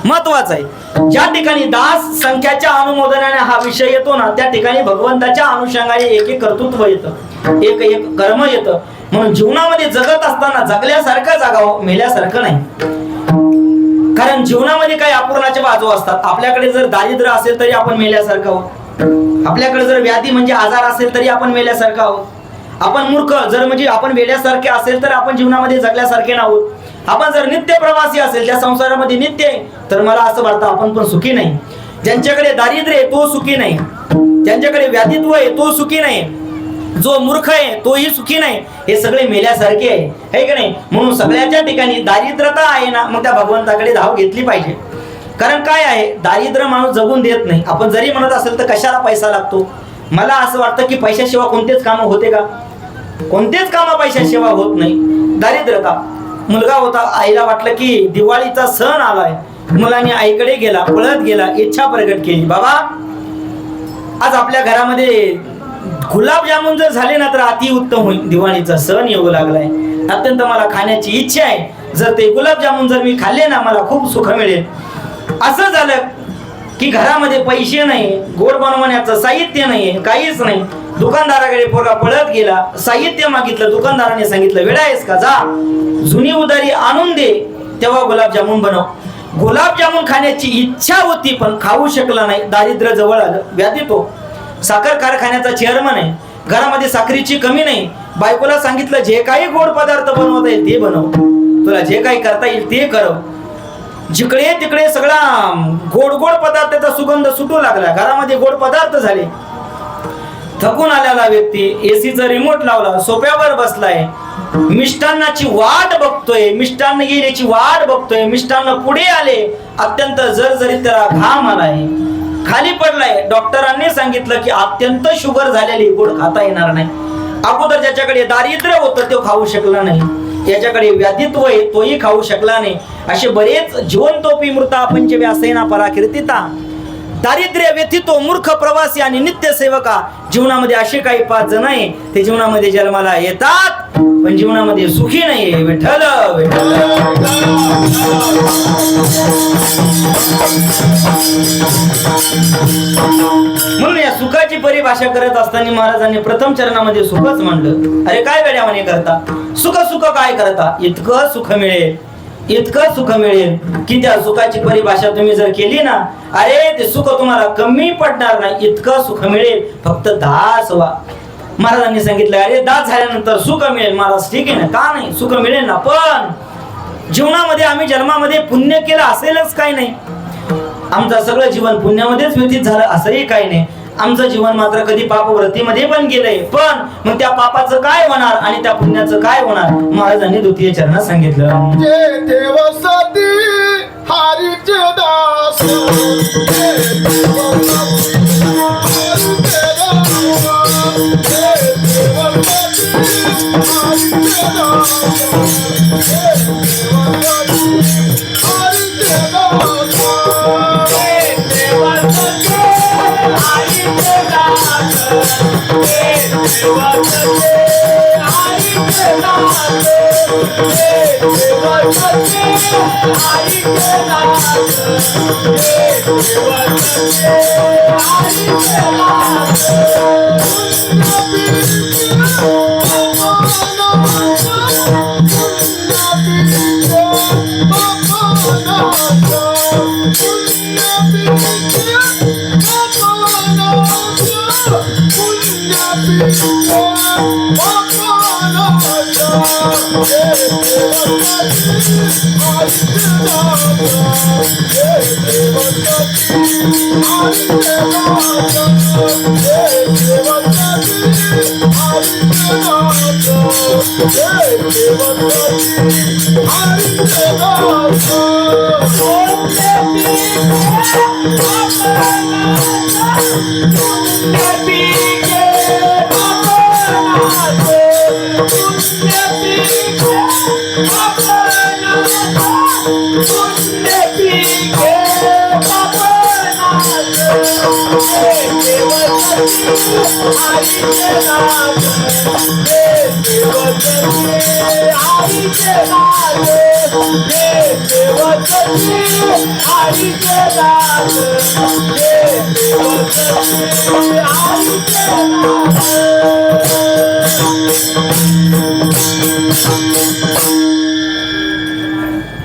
महत्वाचं आहे. ज्या ठिकाणी दास संख्याच्या अनुमोदनाने हा विषय येतो ना त्या ठिकाणी भगवंताच्या अनुषंगाने एक एक कर्तृत्व येतं, एक एक कर्म येतं. म्हणून जीवनामध्ये जगत असताना जगल्यासारखं जगावं, मेल्यासारखं नाही. कारण जीवनामध्ये काही अपूर्णाच्या बाजू असतात. आपल्याकडे जर दारिद्र्य असेल तरी आपण मेल्यासारखं आहोत. आपल्याकडे जर व्याधी म्हणजे आजार असेल तरी आपण मेल्यासारखं आहोत. आपण मूर्ख जर म्हणजे आपण वेड्यासारखे असेल तर आपण जीवनामध्ये जगल्यासारखे नाहोत. आपण जर नित्य प्रवासी असेल त्या संसारामध्ये नित्य आहे तर मला असं वाटतं आपण पण सुखी नाही. ज्यांच्याकडे दारिद्र्य आहे तो सुखी नाही, ज्यांच्याकडे व्याधित्व आहे तो सुखी नाही, जो मूर्ख आहे तोही सुखी नाही. हे सगळे मेल्यासारखे आहे का नाही. म्हणून सगळ्याच्या ठिकाणी दारिद्रता आहे ना मग त्या भगवंताकडे धाव घेतली पाहिजे. कारण काय आहे, दारिद्र्य माणूस जगून देत नाही. आपण जरी म्हणत असेल तर कशाला पैसा लागतो? मला असं वाटतं की पैशाशिवाय कोणतेच काम होते का? कोणतेच काम पैशाशिवाय होत नाही. दारिद्रता. मुलगा होता, आईला वाटलं की दिवाळीचा सण आलाय, मुलाने आईकडे गेला, पळत गेला, इच्छा प्रगट केली, बाबा आज आपल्या घरामध्ये गुलाबजामुन जर झाले ना तर अति उत्तम होईल. दिवाळीचा सण येऊ लागलाय, अत्यंत मला खाण्याची इच्छा आहे. जर ते गुलाबजामुन जर मी खाल्ले ना मला खूप सुख मिळेल. असं झालं की घरामध्ये पैसे नाही, गोड बनवण्याचं साहित्य नाही, काहीच नाही. दुकानदाराकडे पोरगा पळत गेला, साहित्य मागितलं. दुकानदाराने सांगितलं वेडा आहेस का, जा जुनी उधारी आणून दे तेव्हा गुलाबजामुन बनव. गुलाबजामुन खाण्याची इच्छा होती पण खाऊ शकला नाही. दारिद्र्य जवळ आलं, व्याधी तो. साखर कारखान्याचा चेअरमन आहे, घरामध्ये साखरेची कमी नाही. बायकोला सांगितलं जे काही गोड पदार्थ बनवता येईल ते बनव, तुला जे काही करता येईल ते कर. जिकडे तिकडे सगळा गोड गोड पदार्थाचा सुगंध सुटू लागला, घरामध्ये गोड पदार्थ झाले. थकून आलेला व्यक्ती एसीचा रिमोट लावला, सोफ्यावर बसलाय, मिष्टान्नाची वाट बघतोय, मिष्टान्न येईल याची वाट बघतोय. मिष्टान्न पुढे आले, अत्यंत जरजरीत त्याला घाम आलाय, खाली पडलाय. डॉक्टरांनी सांगितलं की अत्यंत शुगर झालेली, गोड खाता येणार नाही. अगोदर ज्याच्याकडे दारिद्र्य होतं तो खाऊ शकला नाही, याच्याकडे व्याधित्व आहे तोही खाऊ शकला नाही. असे बरेच जीवनतोपी मृता पंचव्यासेना पराकीर्तिता, दारिद्र्य व्यथितो मूर्ख प्रवासी आणि नित्य सेवका. जीवनामध्ये असे काही 5 जण आहे ते जीवनामध्ये जन्माला येतात पण जीवनामध्ये सुखी नाहीये. विठ्ठल विठ्ठल. म्हणून या सुखाची परिभाषा करत असताना महाराजांनी प्रथम चरणामध्ये सुखच म्हणलं. अरे काय वेड्यावाने करता, सुख सुख काय करता, इतकं सुख मिळेल, इतकं सुख मिळेल की त्या सुखाची परिभाषा तुम्ही जर केली ना, अरे ते सुख तुम्हाला कमी पडणार नाही, इतकं सुख मिळेल. फक्त दास व्हा. महाराजांनी सांगितलं अरे दास झाल्यानंतर सुख मिळेल. महाराज ठीक आहे ना, का नाही, सुख मिळेल ना, पण जीवनामध्ये आम्ही जन्मामध्ये पुण्य केलं असेलच काही नाही, आमचं सगळं जीवन पुण्यामध्येच व्यतीत झालं असंही काही नाही. आमचं जीवन मात्र कधी पापव्रतीमध्ये पण गेलंय, पण मग त्या पापाचं काय होणार आणि त्या पुण्याचं काय होणार. महाराजांनी द्वितीय चरणात सांगितलं, जे देवासाठी हरीचे दास,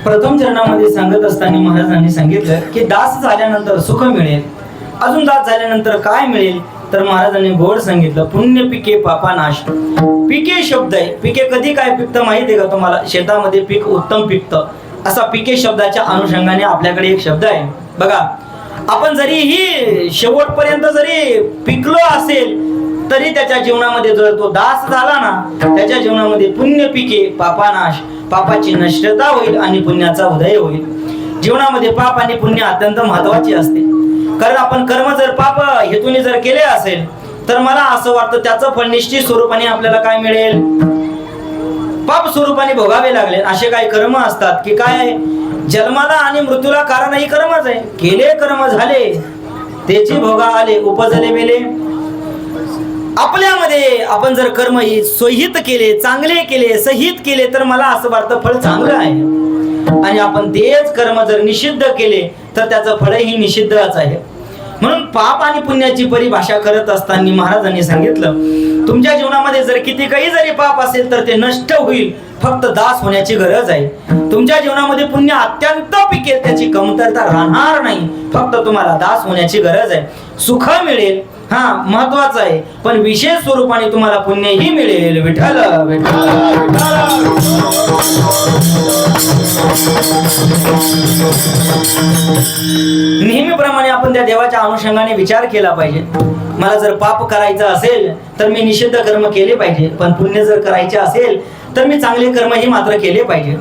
प्रथम चरणामध्ये सांगत असताना महाराजांनी सांगितलं की दास झाल्यानंतर सुख मिळेल. अजून दास झाल्यानंतर काय मिळेल तर महाराजांनी गोड सांगितलं, पुण्य पिके पापानाश. पिके शब्द आहे, पिके कधी काय पिकतं माहिती आहे का तुम्हाला, शेतामध्ये पीक उत्तम पिकतं. असा पिके शब्दाच्या अनुषंगाने आपल्याकडे एक शब्द आहे बघा. आपण जरी ही शेवटपर्यंत जरी पिकलो असेल तरी त्याच्या जीवनामध्ये जर तो दास झाला ना, त्याच्या जीवनामध्ये पुण्य पिके पापानाश, पापाची नष्टता होईल आणि पुण्याचा उदय होईल. जीवनामध्ये पाप आणि पुण्य अत्यंत महत्वाचे असते, कारण आपण कर्म जर पाप हेतूने जर केले असेल तर मला असं वाटतं त्याचं फळ निश्चित स्वरूपाने आपल्याला काय मिळेल, पाप स्वरूपाने भोगावे लागले. असे काही कर्म असतात की काय जन्माला आणि मृत्यूला कारणही कर्मच आहे. केले कर्म झाले त्याची भोगा आले, उपजले मेले. आपल्यामध्ये आपण जर कर्म ही सोहित केले, चांगले केले, सहित केले तर मला असं वाटतं फळ चांगलं आहे. आणि आपण तेच कर्म जर निषिद्ध केले तर त्याचं फळही निषिद्धच आहे. म्हणून पाप आणि पुण्याची परिभाषा करत असताना महाराजांनी सांगितलं, तुमच्या जीवनामध्ये जर किती काही जरी पाप असेल तर ते नष्ट होईल, फक्त दास होण्याची गरज आहे. तुमच्या जीवनामध्ये पुण्य अत्यंत पिकेल, त्याची कमतरता राहणार नाही, फक्त तुम्हाला दास होण्याची गरज आहे. सुख मिळेल हा महत्वाचं आहे, पण विशेष स्वरूपाने तुम्हाला पुण्यही मिळेल. विठ्ठल नेहमीप्रमाणे आपण त्या देवाच्या अनुषंगाने विचार केला पाहिजे. मला जर पाप करायचं असेल तर मी निषिद्ध कर्म केले पाहिजे, पण पुण्य जर करायचे असेल तर मी चांगले कर्मही मात्र केले पाहिजे.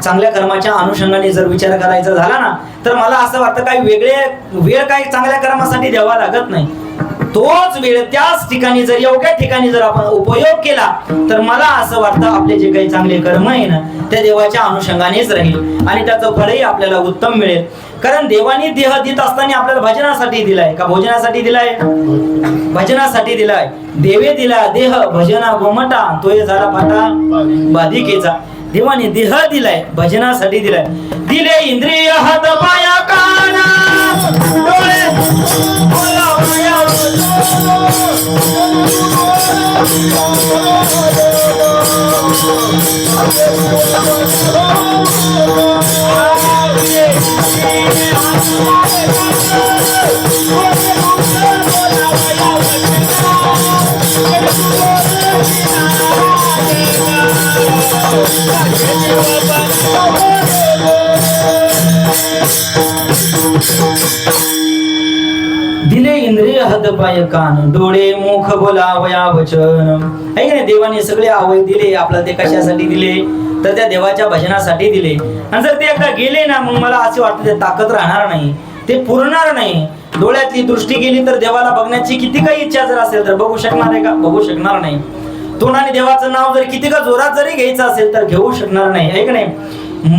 चांगल्या कर्माच्या अनुषंगाने जर विचार करायचा झाला ना, तर मला असं वाटतं काही वेळ काही चांगल्या कर्मासाठी द्यावा लागत नाही. तोच वेळ त्याच ठिकाणी जर योग्य ठिकाणी जर आपण उपयोग केला तर मला असं वाटतं आपले जे काही चांगले कर्म आहे ना त्या देवाच्या अनुषंगानेच राहील आणि त्याचं फळही आपल्याला उत्तम मिळेल. कारण देवाने देह देत असताना आपल्याला भजनासाठी दिलाय का भोजनासाठी दिलाय? भजनासाठी दिलाय. देवे दिला देह भजना गोमटा तोय झाला पाटा बाधिकेचा. देवाने देह दिलाय भजनासाठी दिलाय. दिले इंद्रिय हात पाया कान डोळे बोला माया दिले इंद्रिय हात पाय कान डोळे मुख बोला वया वचन. आहे की नाही? देवाने सगळे अवयव दिले आपल्याला. ते कशासाठी दिले? तर त्या देवाच्या भजनासाठी दिले. आणि जर ते एकदा गेले ना मग मला असे वाटतं ते ताकद राहणार नाही, ते पुरणार नाही. डोळ्यातली दृष्टी गेली तर देवाला बघण्याची किती काही इच्छा जर असेल तर बघू शकणार आहे का? बघू शकणार नाही. तोंडाने देवाचं नाव जर किती का जोरात जरी घ्यायचं असेल तर घेऊ शकणार नाही. आहे की नाही?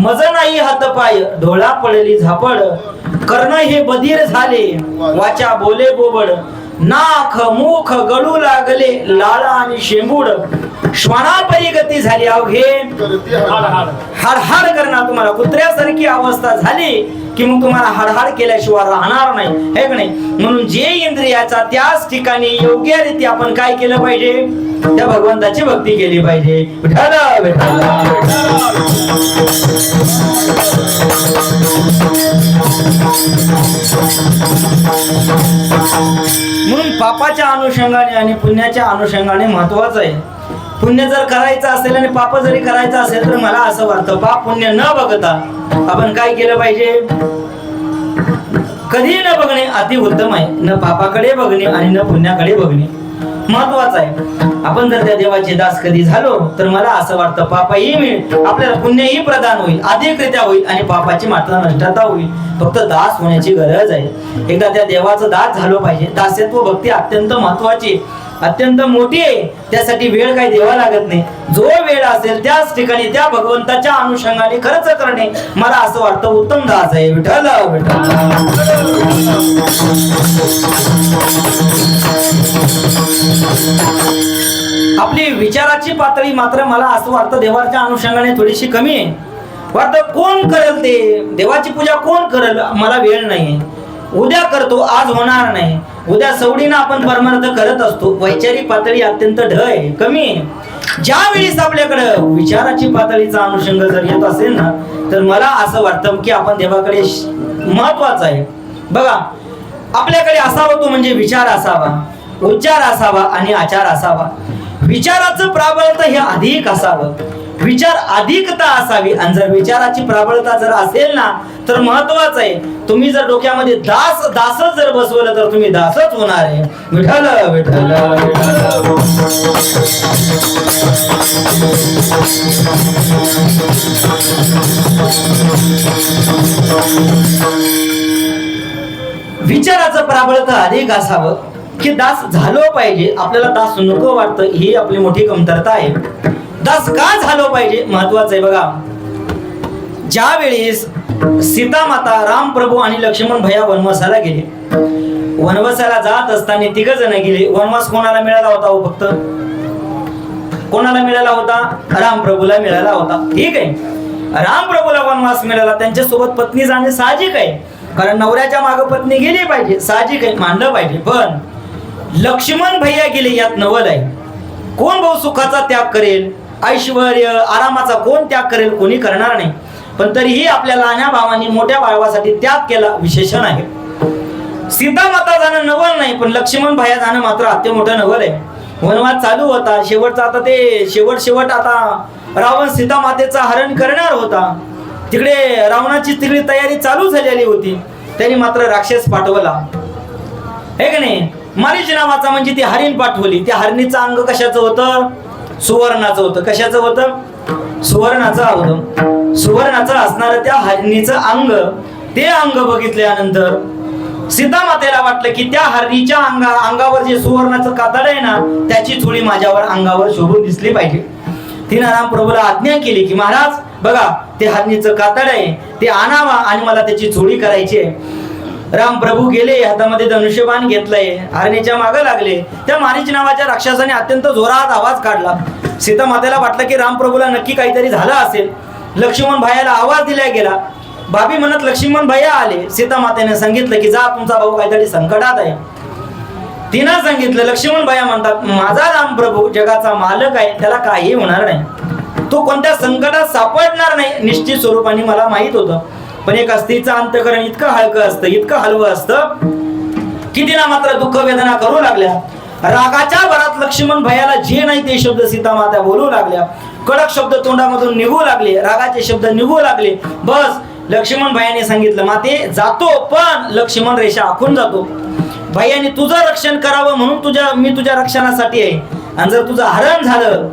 मज नाही हात पाय डोळा पडली झापड कर्ण हे बधीर झाले वाचा बोले बोबड नाक मुख गळू लागले लाळ आणि शेंबूड श्वानापरी गती झाली अवघे हाडहाड करणार. तुम्हाला कुत्र्यासारखी अवस्था झाली की मग तुम्हाला हाडहाड केल्याशिवाय राहणार नाही. हे का नाही? म्हणून जे इंद्रियाचा त्याच ठिकाणी योग्य रीती आपण काय केलं पाहिजे? त्या भगवंताची भक्ती केली पाहिजे. विठ्ठल विठ्ठल म्हणून पापाच्या अनुषंगाने आणि पुण्याच्या अनुषंगाने महत्वाचं आहे. पुण्य जर करायचं असेल आणि पाप जरी करायचं असेल तर मला असं वाटतं पाप पुण्य न बघता आपण काय केलं पाहिजे? कधी न बघणे अति उत्तम आहे. न पापाकडे बघणे आणि न पुण्याकडे बघणे महत्वाचं आहे. आपण जर त्या देवाचे दास कधी झालो तर मला असं वाटतं पापही मिळेल, आपल्याला पुण्यही प्रदान होईल, अधिकरित्या होईल आणि पापाची मात्रा नष्टता होईल. फक्त दास होण्याची गरज आहे. एकदा त्या देवाचं दास झालो पाहिजे. दासत्व भक्ती अत्यंत महत्वाची, अत्यंत मोठी आहे. त्यासाठी वेळ काही द्यावा लागत नाही. जो वेळ असेल त्याच ठिकाणी त्या भगवंताच्या अनुषंगाने खर्च करणे मला असं वाटतं उत्तम दास आहे. विठ्ठल आपली विचाराची पातळी मात्र मला असं वाटतं देवाच्या अनुषंगाने थोडीशी कमी आहे. वाटतं कोण करेल ते देवाची पूजा कोण करेल? मला वेळ नाही, उद्या करतो, आज होणार नाही. उद्या सवडीनं आपण परमार्थ करत असतो. वैचारिक पातळी अत्यंत ढ आहे, कमी आहे. ज्या वेळेस आपल्याकडे विचाराची पातळीचा अनुषंग जर येत असेल ना तर मला असं वाटतं की आपण देवाकडे महत्वाचं आहे. बघा आपल्याकडे असावं तो म्हणजे विचार असावा, उच्चार असावा आणि आचार असावा. विचाराचं प्राबल्य हे अधिक असावं, विचार अधिकता असावी. आणि जर विचाराची प्राबळता जर असेल ना तर महत्वाचं आहे. तुम्ही जर डोक्यामध्ये दासच जर बसवलं तर तुम्ही दासच होणार आहे. विठ्ठल विठ्ठल विचाराचं प्राबल्य अधिक असावं की दास झालो पाहिजे. आपल्याला दास नको वाटतं ही आपली मोठी कमतरता आहे. दास का झालो पाहिजे महत्वाचं आहे. बघा ज्या वेळेस सीता माता राम प्रभू आणि लक्ष्मण भैया वनवासाला गेले, वनवासाला जात असताना तिघ जण गेले. वनवास कोणाला मिळाला होता? फक्त कोणाला मिळाला होता? राम प्रभूला मिळाला होता. ठीक आहे, राम प्रभूला वनवास मिळाला. त्यांच्या सोबत पत्नी जाणे साहजिक आहे, कारण नवऱ्याच्या मागे पत्नी गेली पाहिजे, साहजिक आहे, मानलं पाहिजे. पण लक्ष्मण भैया गेले यात नवल आहे. कोण भाऊ सुखाचा त्याग करेल? ऐश्वर्य आरामाचा कोण त्याग करेल? कोणी करणार नाही. पण तरीही आपल्या लहान्या भावांनी मोठ्या भावासाठी त्याग केला, विशेषण आहे. सीता माता जाणं नवल नाही, पण लक्ष्मण भाया जाणं मात्र अत्य मोठं नवल आहे. वनवास चालू होता, शेवटचा आता ते शेवट आता रावण सीता मातेचा हरण करणार होता. तिकडे रावणाची तिकडे तयारी चालू झालेली होती. त्यांनी मात्र राक्षस पाठवला, हे का नाही. मारीच नावाचा म्हणजे ती हरिण पाठवली. त्या हरणीचं अंग कशाचं होतं? सुवर्णाचं होतं. कशाचं होतं? सुवर्णाचं होतं. सुवर्णाचं असणारं त्या हरणीचं अंग, ते अंग बघितल्यानंतर सीता मातेला वाटलं की त्या हरणीच्या अंगावर जे सुवर्णाचं कातड आहे ना, त्याची चोळी माझ्यावर अंगावर शोभून दिसली पाहिजे. तिनं रामप्रभूला आज्ञा केली की महाराज बघा, ते हरणीचं कातड आहे, ते आणावा आणि मला त्याची चोळी करायची आहे. रामप्रभू गेले, हातामध्ये धनुष्यबाण घेतलंय, हरणीच्या मागे लागले. त्या मारीच नावाच्या राक्षसाने अत्यंत जोरात आवाज काढला. सीता मातेला वाटलं की रामप्रभूला नक्की काहीतरी झालं असेल. लक्ष्मण भायाला आवाज दिला गेला. भाभी म्हणत लक्ष्मण भैया आले. सीता मातेने सांगितलं की जा, तुमचा भाऊ काहीतरी संकटात आहे. तिनं सांगितलं. लक्ष्मण भैया म्हणतात माझा रामप्रभू जगाचा मालक आहे, त्याला काही होणार नाही, तो कोणत्या संकटात सापडणार नाही निश्चित स्वरूपाने मला माहित होतं. पण एक स्त्रीचं अंतःकरण इतकं हलकं असतं, इतकं हलवं असतं की तिला मात्र दुःख वेदना करू लागल्या. रागाच्या भरात लक्ष्मण भैयाला जे नाही ते शब्द सीता माता बोलू लागल्या. कडक शब्द तोंडामधून निघू लागले, रागाचे शब्द निघू लागले. बस लक्ष्मण भैयाने सांगितलं माते जातो, पण लक्ष्मण रेषा आखून जातो. भैयाने तुझं रक्षण करावं म्हणून मी तुझ्या रक्षणासाठी आहे. आणि जर तुझं हरण झालं,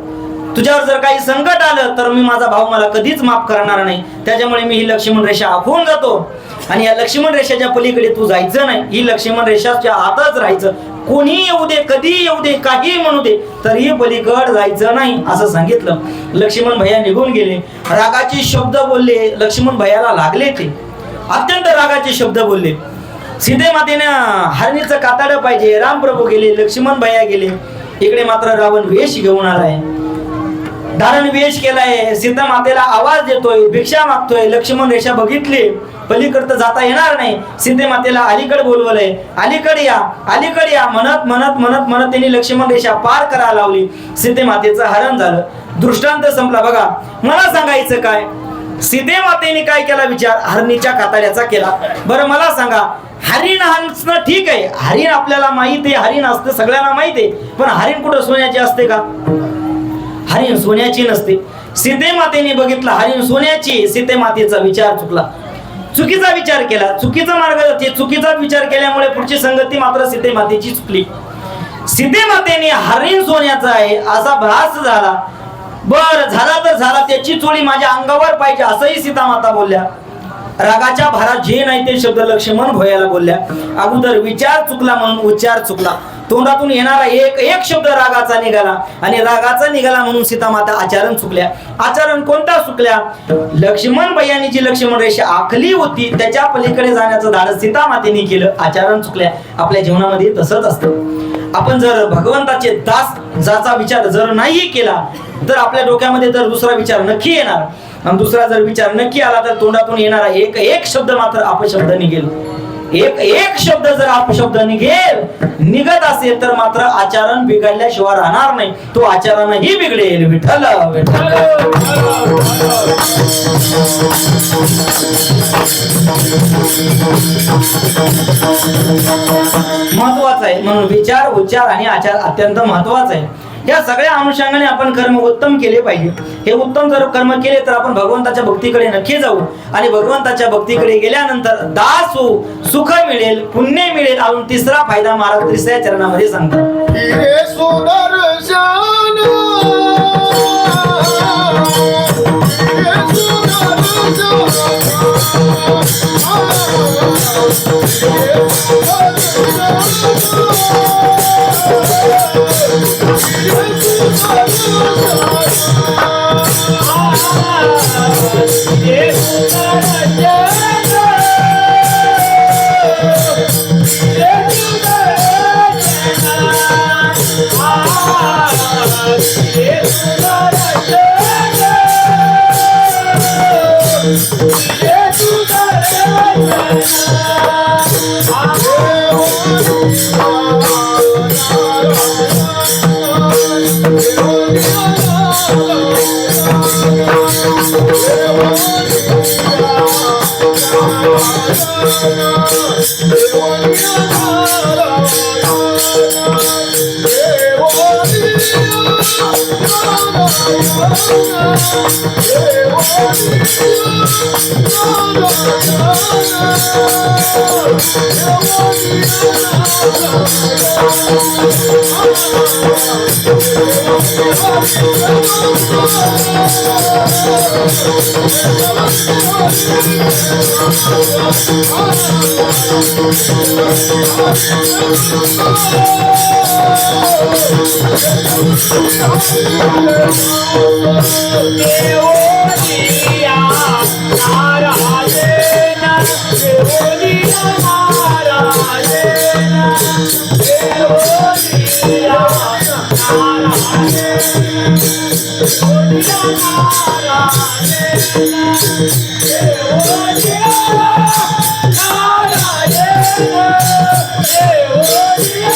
तुझ्यावर जर काही संकट आलं, तर मी माझा भाऊ मला कधीच माफ करणार नाही. त्याच्यामुळे मी ही लक्ष्मण रेषा आखून जातो. आणि या लक्ष्मण रेषेच्या पलीकडे तू जायचं नाही. ही लक्ष्मण रेषाच्या आतच राहायचं. कोणी येऊ दे, कधी येऊ दे, काही म्हणू दे, तरी पलीकड जायचं नाही असं सांगितलं. लक्ष्मण भैया निघून गेले. रागाचे शब्द बोलले, लक्ष्मण भैयाला लागले. ते अत्यंत रागाचे शब्द बोलले. सीते मातेनं हरणीचं कातड पाहिजे. रामप्रभू गेले, लक्ष्मण भैया गेले. इकडे मात्र रावण वेश घेऊन आलाय, धारण वेश केलाय. सीता मातेला आवाज देतोय, भिक्षा मागतोय. लक्ष्मण रेषा बघितली, पलीकडे जाता येणार नाही. सीते मातेला अलीकडे बोलवलंय, अलीकडे या, अलीकडे या म्हणत म्हणत म्हणत म्हणत त्यांनी लक्ष्मण रेषा पार करायला लावली. सीते मातेचं हरण झालं. दृष्टांत संपला. बघा, मला सांगायचं काय, सीते मातेने काय केला विचार? हरणीच्या कातड्याचा केला. बरं मला सांगा, हरिण हसणं ठीक आहे, हरिण आपल्याला माहित आहे, हरिण असतं सगळ्यांना माहित आहे. पण हरिण कुठं सोन्याची असते का? हरिण सोन्याची नसते. सीते मातेने बघितलं हरिण सोन्याची. सीते मातेचा विचार चुकला, चुकीचा विचार केला, चुकीचा मार्ग, चुकीचा विचार केल्यामुळे पुढची संगती मात्र सीते मातेची चुकली. सीते मातेने हरिण सोन्याचा आहे असा भास झाला. बर झाला तर झाला, त्याची चोळी माझ्या अंगावर पाहिजे असंही सीता माता बोलल्या. रागाच्या भारात जे नाही ते शब्द लक्ष्मण भैयाला बोलल्या. अगोदर विचार चुकला म्हणून उच्चार चुकला. तोंडातून येणारा एक शब्द रागाचा निघाला, आणि रागाचा निघाला म्हणून सीता माता आचरण चुकल्या. आचरण कोणता चुकल्या? लक्ष्मण भैयानी जी लक्ष्मण रेषा आखली होती त्याच्या पलीकडे जाण्याचं धाडस सीता मातेने केलं. आचरण चुकल्या. आपल्या जीवनामध्ये तसंच असतं. आपण जर भगवंताचे दास जाचा विचार जर नाही केला तर आपल्या डोक्यामध्ये तर दुसरा विचार नक्की येणार, आणि दुसरा जर विचार नक्की आला तर तोंडातून येणारा एक शब्द मात्र अपशब्द निघेल. एक शब्द जर अपशब्द निघत असेल तर मात्र आचरण बिघडल्याशिवाय राहणार नाही. तो आचरणही बिघडेल. विठ्ठल विठ्ठल. महत्वाचं आहे म्हणून विचार, उच्चार आणि आचार अत्यंत महत्वाचं आहे. या सगळ्या अनुषंगाने आपण कर्म उत्तम केले पाहिजे. हे उत्तम जर कर्म केले तर आपण भगवंताच्या भक्तीकडे नक्की जाऊ, आणि भगवंताच्या भक्तीकडे गेल्यानंतर दास होऊ, सुख मिळेल, पुण्य मिळेल. अजून तिसरा फायदा महाराज तिसऱ्या चरणामध्ये सांगतात. देवोलिया नारायण देवोलिया नारायण देवोलिया नारायण देवोलिया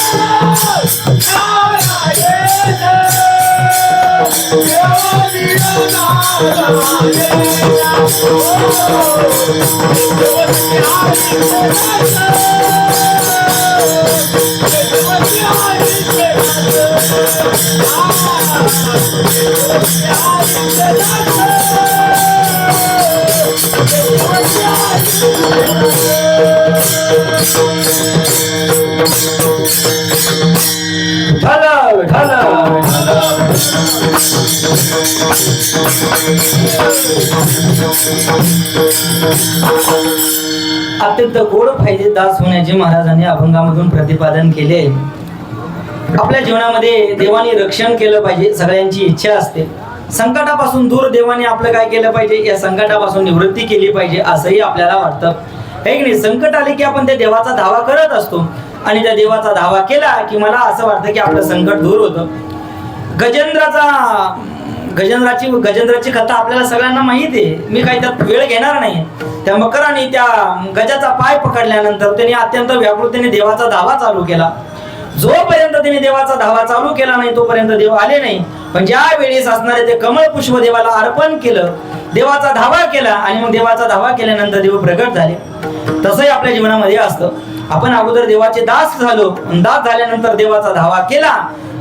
अत्यंत गोड फायदे दास होण्याचे महाराजांनी अभंगामधून प्रतिपादन केले. आपल्या जीवनामध्ये देवाने रक्षण केलं पाहिजे, सगळ्यांची इच्छा असते. संकटापासून दूर देवाने आपलं काय केलं पाहिजे, या संकटापासून निवृत्ती केली पाहिजे असंही आपल्याला वाटतं. हे की नाही, संकट आले की आपण त्या देवाचा धावा करत असतो आणि त्या देवाचा धावा केला की मला असं वाटतं की आपलं संकट दूर होतं. गजेंद्राची कथा आपल्याला सगळ्यांना माहिती आहे, मी काही त्यात वेळ घेणार नाही. त्या मकराने त्या गजाचा पाय पकडल्यानंतर त्यांनी अत्यंत व्याकुळतेने देवाचा धावा चालू केला. जोपर्यंत त्याने देवाचा धावा चालू केला नाही तोपर्यंत देव आले नाही. पण ज्या वेळेस असणारे ते कमळ पुष्प देवाला अर्पण केलं, देवाचा धावा केला आणि मग देवाचा धावा केल्यानंतर देव प्रगट झाले. तसंही आपल्या जीवनामध्ये असतं. आपण अगोदर देवाचे दास झालो, दास झाल्यानंतर देवाचा धावा केला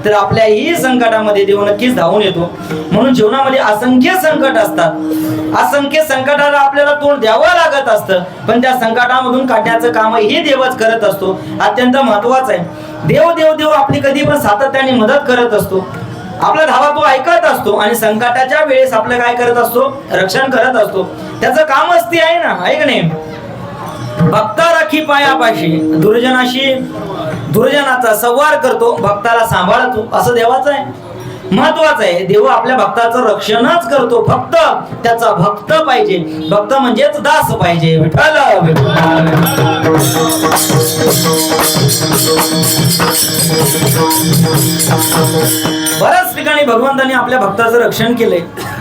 तर आपल्याही संकटामध्ये देव नक्कीच धावून येतो. म्हणून जीवनामध्ये असंख्य संकट असतात, असंख्य संकटाला आपल्याला तोंड द्यावं लागत असतं, पण त्या संकटामधून काढण्याचं कामही देवच करत असतो. अत्यंत महत्वाचं आहे. देव देव देव आपली कधी पण सातत्याने मदत करत असतो, आपला धावा तो ऐकत असतो आणि संकटाच्या वेळेस आपलं काय करत असतो, रक्षण करत असतो. त्याचं कामच ते आहे ना, ऐक नाही. भक्ता राखी पायापाशी, दुर्जनाचा संवार करतो, भक्ताला सांभाळतो, असं देवाचं आहे. महत्वाचं आहे, देव आपल्या भक्ताचं रक्षणच करतो. फक्त त्याचा भक्त पाहिजे, भक्त म्हणजेच दास पाहिजे. विठ्ठल बऱ्याच ठिकाणी भगवंताने आपल्या भक्ताचं रक्षण केलंय.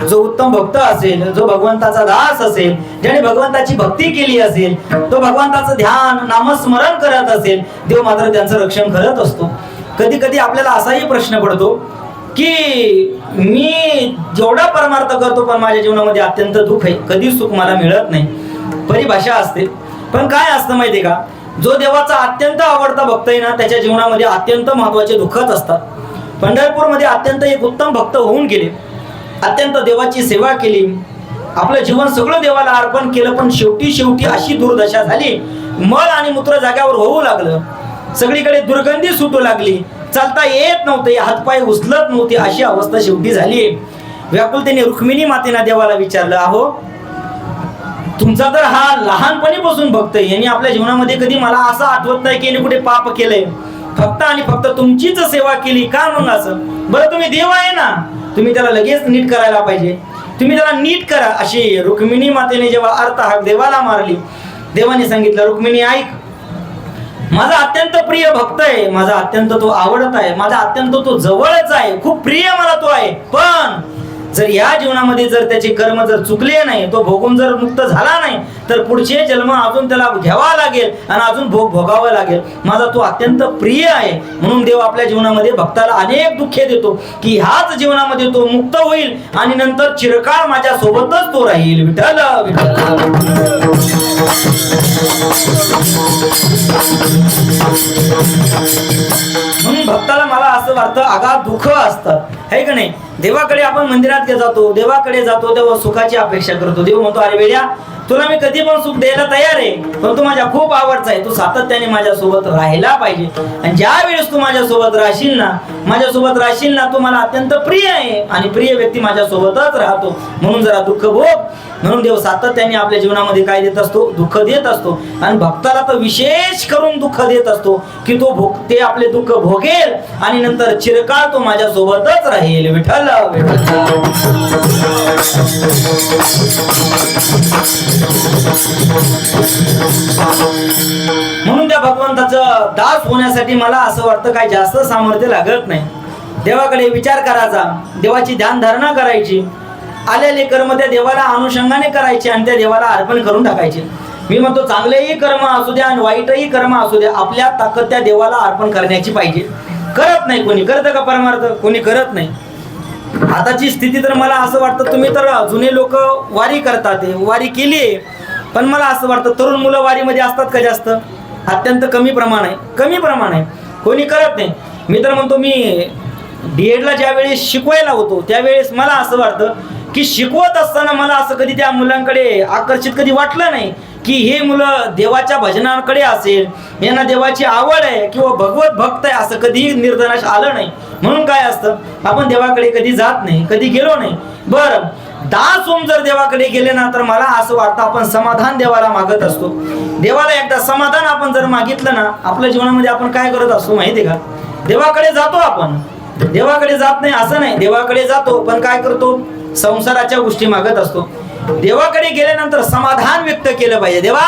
जो उत्तम भक्त असेल, जो भगवंताचा दास असेल, ज्याने भगवंताची भक्ती केली असेल, तो भगवंताचं ध्यान नामस्मरण करत असेल, देव मात्र त्यांचं रक्षण करत असतो. कधी कधी आपल्याला असाही प्रश्न पडतो की मी जेवढा परमार्थ करतो पण माझ्या जीवनामध्ये अत्यंत दुःख आहे, कधी सुख मला मिळत नाही. परिभाषा असते, पण काय असतं माहितीये का, जो देवाचा अत्यंत आवडता भक्त आहे ना त्याच्या जीवनामध्ये अत्यंत महत्वाचे दुःखच असतात. पंढरपूरमध्ये अत्यंत एक उत्तम भक्त होऊन गेले, अत्यंत देवाची सेवा केली, आपलं जीवन सगळं देवाला अर्पण केलं, पण शेवटी अशी दुर्दशा झाली, मळ आणि मूत्र जाग्यावर होऊ लागलं, सगळीकडे दुर्गंधी सुटू लागली, चालता येत नव्हते, हातपाय उचलत नव्हते, अशी अवस्था शेवटी झाली. व्याकुलतेने रुक्मिणी मातेने देवाला विचारलं, अहो तुमचा तर हा लहानपणीपासून भक्त आहे, यांनी आपल्या जीवनामध्ये कधी मला असं आठवत नाही की यांनी कुठे पाप केलंय, फक्त आणि फक्त तुमचीच सेवा केली का मग असं? बरं तुम्ही देव आहे ना, तुम्ही त्याला लगेच नीट करायला पाहिजे, तुम्ही त्याला नीट करा. अशी रुक्मिणी मातेने जेव्हा अर्थहाक देवाला मारली, देवाने सांगितलं, रुक्मिणी ऐक, माझा अत्यंत प्रिय भक्त आहे, माझा अत्यंत तो आवडत आहे, माझा अत्यंत तो जवळच आहे, खूप प्रिय मला तो आहे, पण जर या जीवनामध्ये जर त्याचे कर्म जर चुकले नाही, तो भोगून जर मुक्त झाला नाही, तर पुढचे जन्म अजून त्याला घ्यावा लागेल आणि अजून भोग भोगावं लागेल. माझा तो अत्यंत प्रिय आहे. म्हणून देव आपल्या जीवनामध्ये भक्ताला अनेक दुःखे देतो की ह्याच जीवनामध्ये तो मुक्त होईल आणि नंतर चिरकाळ माझ्या सोबतच तो राहील. विठ्ठल म्हणून वाटतं अगाध दुःख असतात, है का नाही? देवाकडे आपण मंदिरात जातो, देवाकडे जातो तेव्हा सुखाची अपेक्षा करतो. देव म्हणतो अरे वेड्या, तुला मी कधी पण सुख द्यायला तयार आहे, पण तू माझ्या खूप आवडचा आहे, तू सातत्याने माझ्यासोबत राहायला पाहिजे. आणि ज्या वेळेस तू माझ्यासोबत राहशील ना, तू मला अत्यंत प्रिय आहे आणि प्रिय व्यक्ती माझ्यासोबतच राहतो, म्हणून जरा दुःख भोग. म्हणून देव सातत्याने आपल्या जीवनामध्ये काय देत असतो? दुःख देत असतो. आणि भक्ताला तर विशेष करून दुःख देत असतो की ते आपले दुःख भोगेल आणि नंतर चिरकाळ तो माझ्यासोबतच राहील. विठ्ठल म्हणून त्या भगवंताचं दास होण्यासाठी मला असं वाटतं काय जास्त सामर्थ्य लागत नाही. देवाकडे विचार करायचा, देवाची ध्यानधारणा करायची, आलेले कर्म त्या देवाला अनुषंगाने करायचे आणि त्या देवाला अर्पण करून टाकायचे. मी म्हणतो चांगलेही कर्म असू द्या आणि वाईटही कर्म असू द्या, आपल्या ताकद त्या देवाला अर्पण करण्याची पाहिजे. करत नाही कोणी, करतं का परमार्थ? कोणी करत नाही. आताची स्थिती तर मला असं वाटतं, तुम्ही तर जुने लोक वारी करतात, वारी केली, पण मला असं वाटतं तरुण मुलं वारीमध्ये असतात का जास्त? अत्यंत कमी प्रमाण आहे. कोणी करत नाही. मी तर म्हणतो, मी DEDला ज्या वेळेस शिकवायला होतो त्यावेळेस मला असं वाटतं की शिकवत असताना मला असं कधी त्या मुलांकडे आकर्षित कधी वाटलं नाही की हे मुलं देवाच्या भजनाकडे असेल, यांना देवाची आवड आहे किंवा भगवत भक्त आहे, असं कधीही निर्दनाश आलं नाही. म्हणून काय असतं, आपण देवाकडे कधी जात नाही, कधी गेलो नाही. बरं, दास होऊन जर देवाकडे गेले ना, तर मला असं वाटतं आपण समाधान देवाला मागत असतो. देवाला एकदा समाधान आपण जर मागितलं ना, आपल्या जीवनामध्ये आपण काय करत असतो माहिती आहे का? देवाकडे जातो आपण, देवाकडे जात नाही असं नाही, देवाकडे जातो, पण काय करतो? संसाराच्या गोष्टी मागत असतो. देवाकडे गेल्यानंतर समाधान व्यक्त केलं पाहिजे. देवा,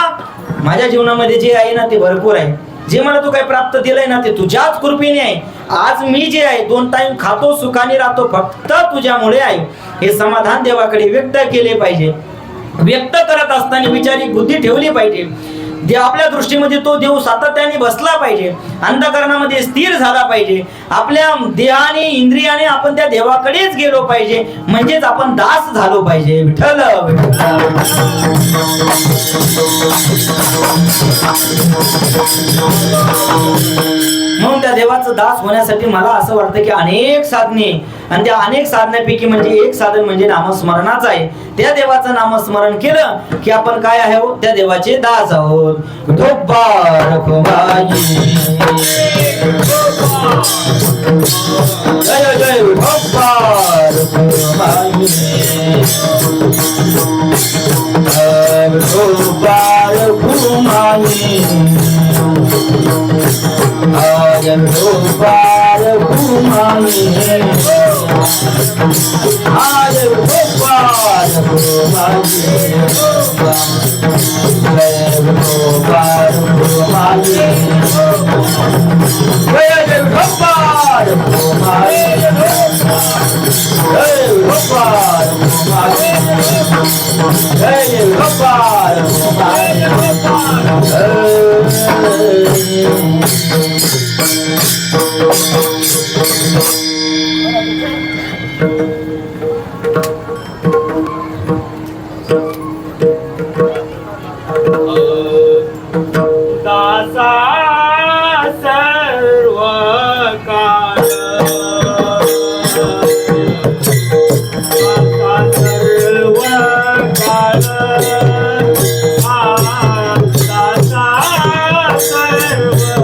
माझ्या जीवनामध्ये जे आहे ना ते भरपूर आहे, जे मला तू काही प्राप्त दिलंय ना ते तुझ्याच कृपेने आहे. आज मी जे आहे 2 टाइम खातो, सुखाने राहतो, फक्त तुझ्यामुळे आहे. हे समाधान देवाकडे व्यक्त केले पाहिजे. व्यक्त करत असताना विचारी बुद्धी ठेवली पाहिजे. आपल्या दृष्टीमध्ये तो देव सातत्याने बसला पाहिजे, अंतःकरणामध्ये स्थिर झाला पाहिजे. आपल्या देहाने इंद्रियाने आपण त्या देवाकडेच गेलो पाहिजे, म्हणजेच आपण दास झालो पाहिजे. विठ्ठल म्हणून त्या देवाचं दास होण्यासाठी मला असं वाटतं की अनेक साधने, आणि त्या अनेक साधण्यापैकी म्हणजे एक साधन म्हणजे नामस्मरणाचं आहे. त्या देवाचं नामस्मरण केलं की आपण काय आहोत? त्या देवाचे दास आहोत. जय जय विठोबार घुमाई, दासा सर्व काळ, दासा सर्व काळ, दासा सर्व काळ, दासा सर्व काळ,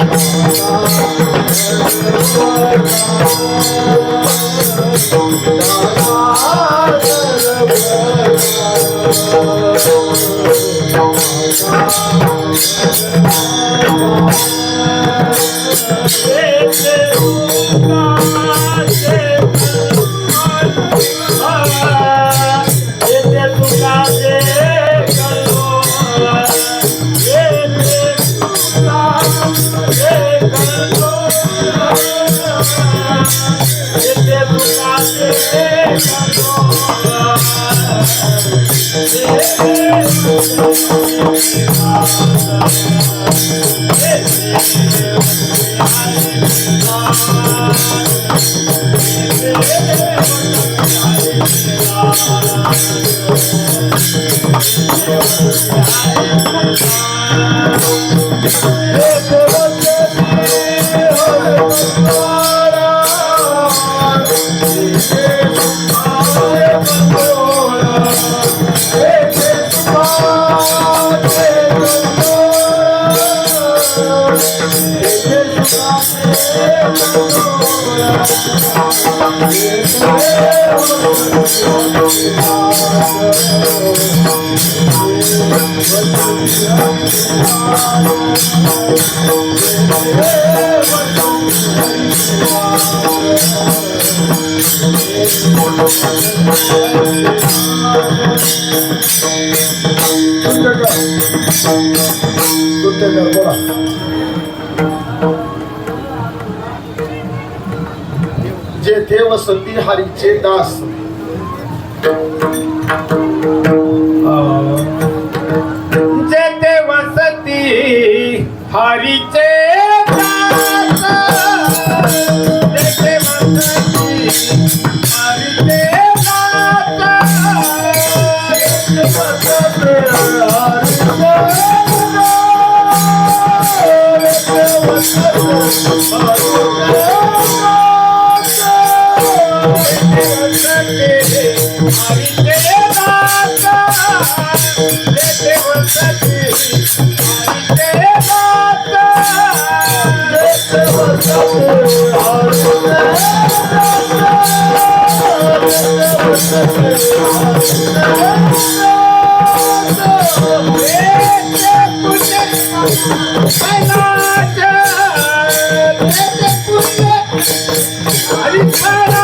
Thank you. जेथे वसती हरीचे दास जेथे वसती हरीचे दास जेथे वसती हरीचे विठ्ठल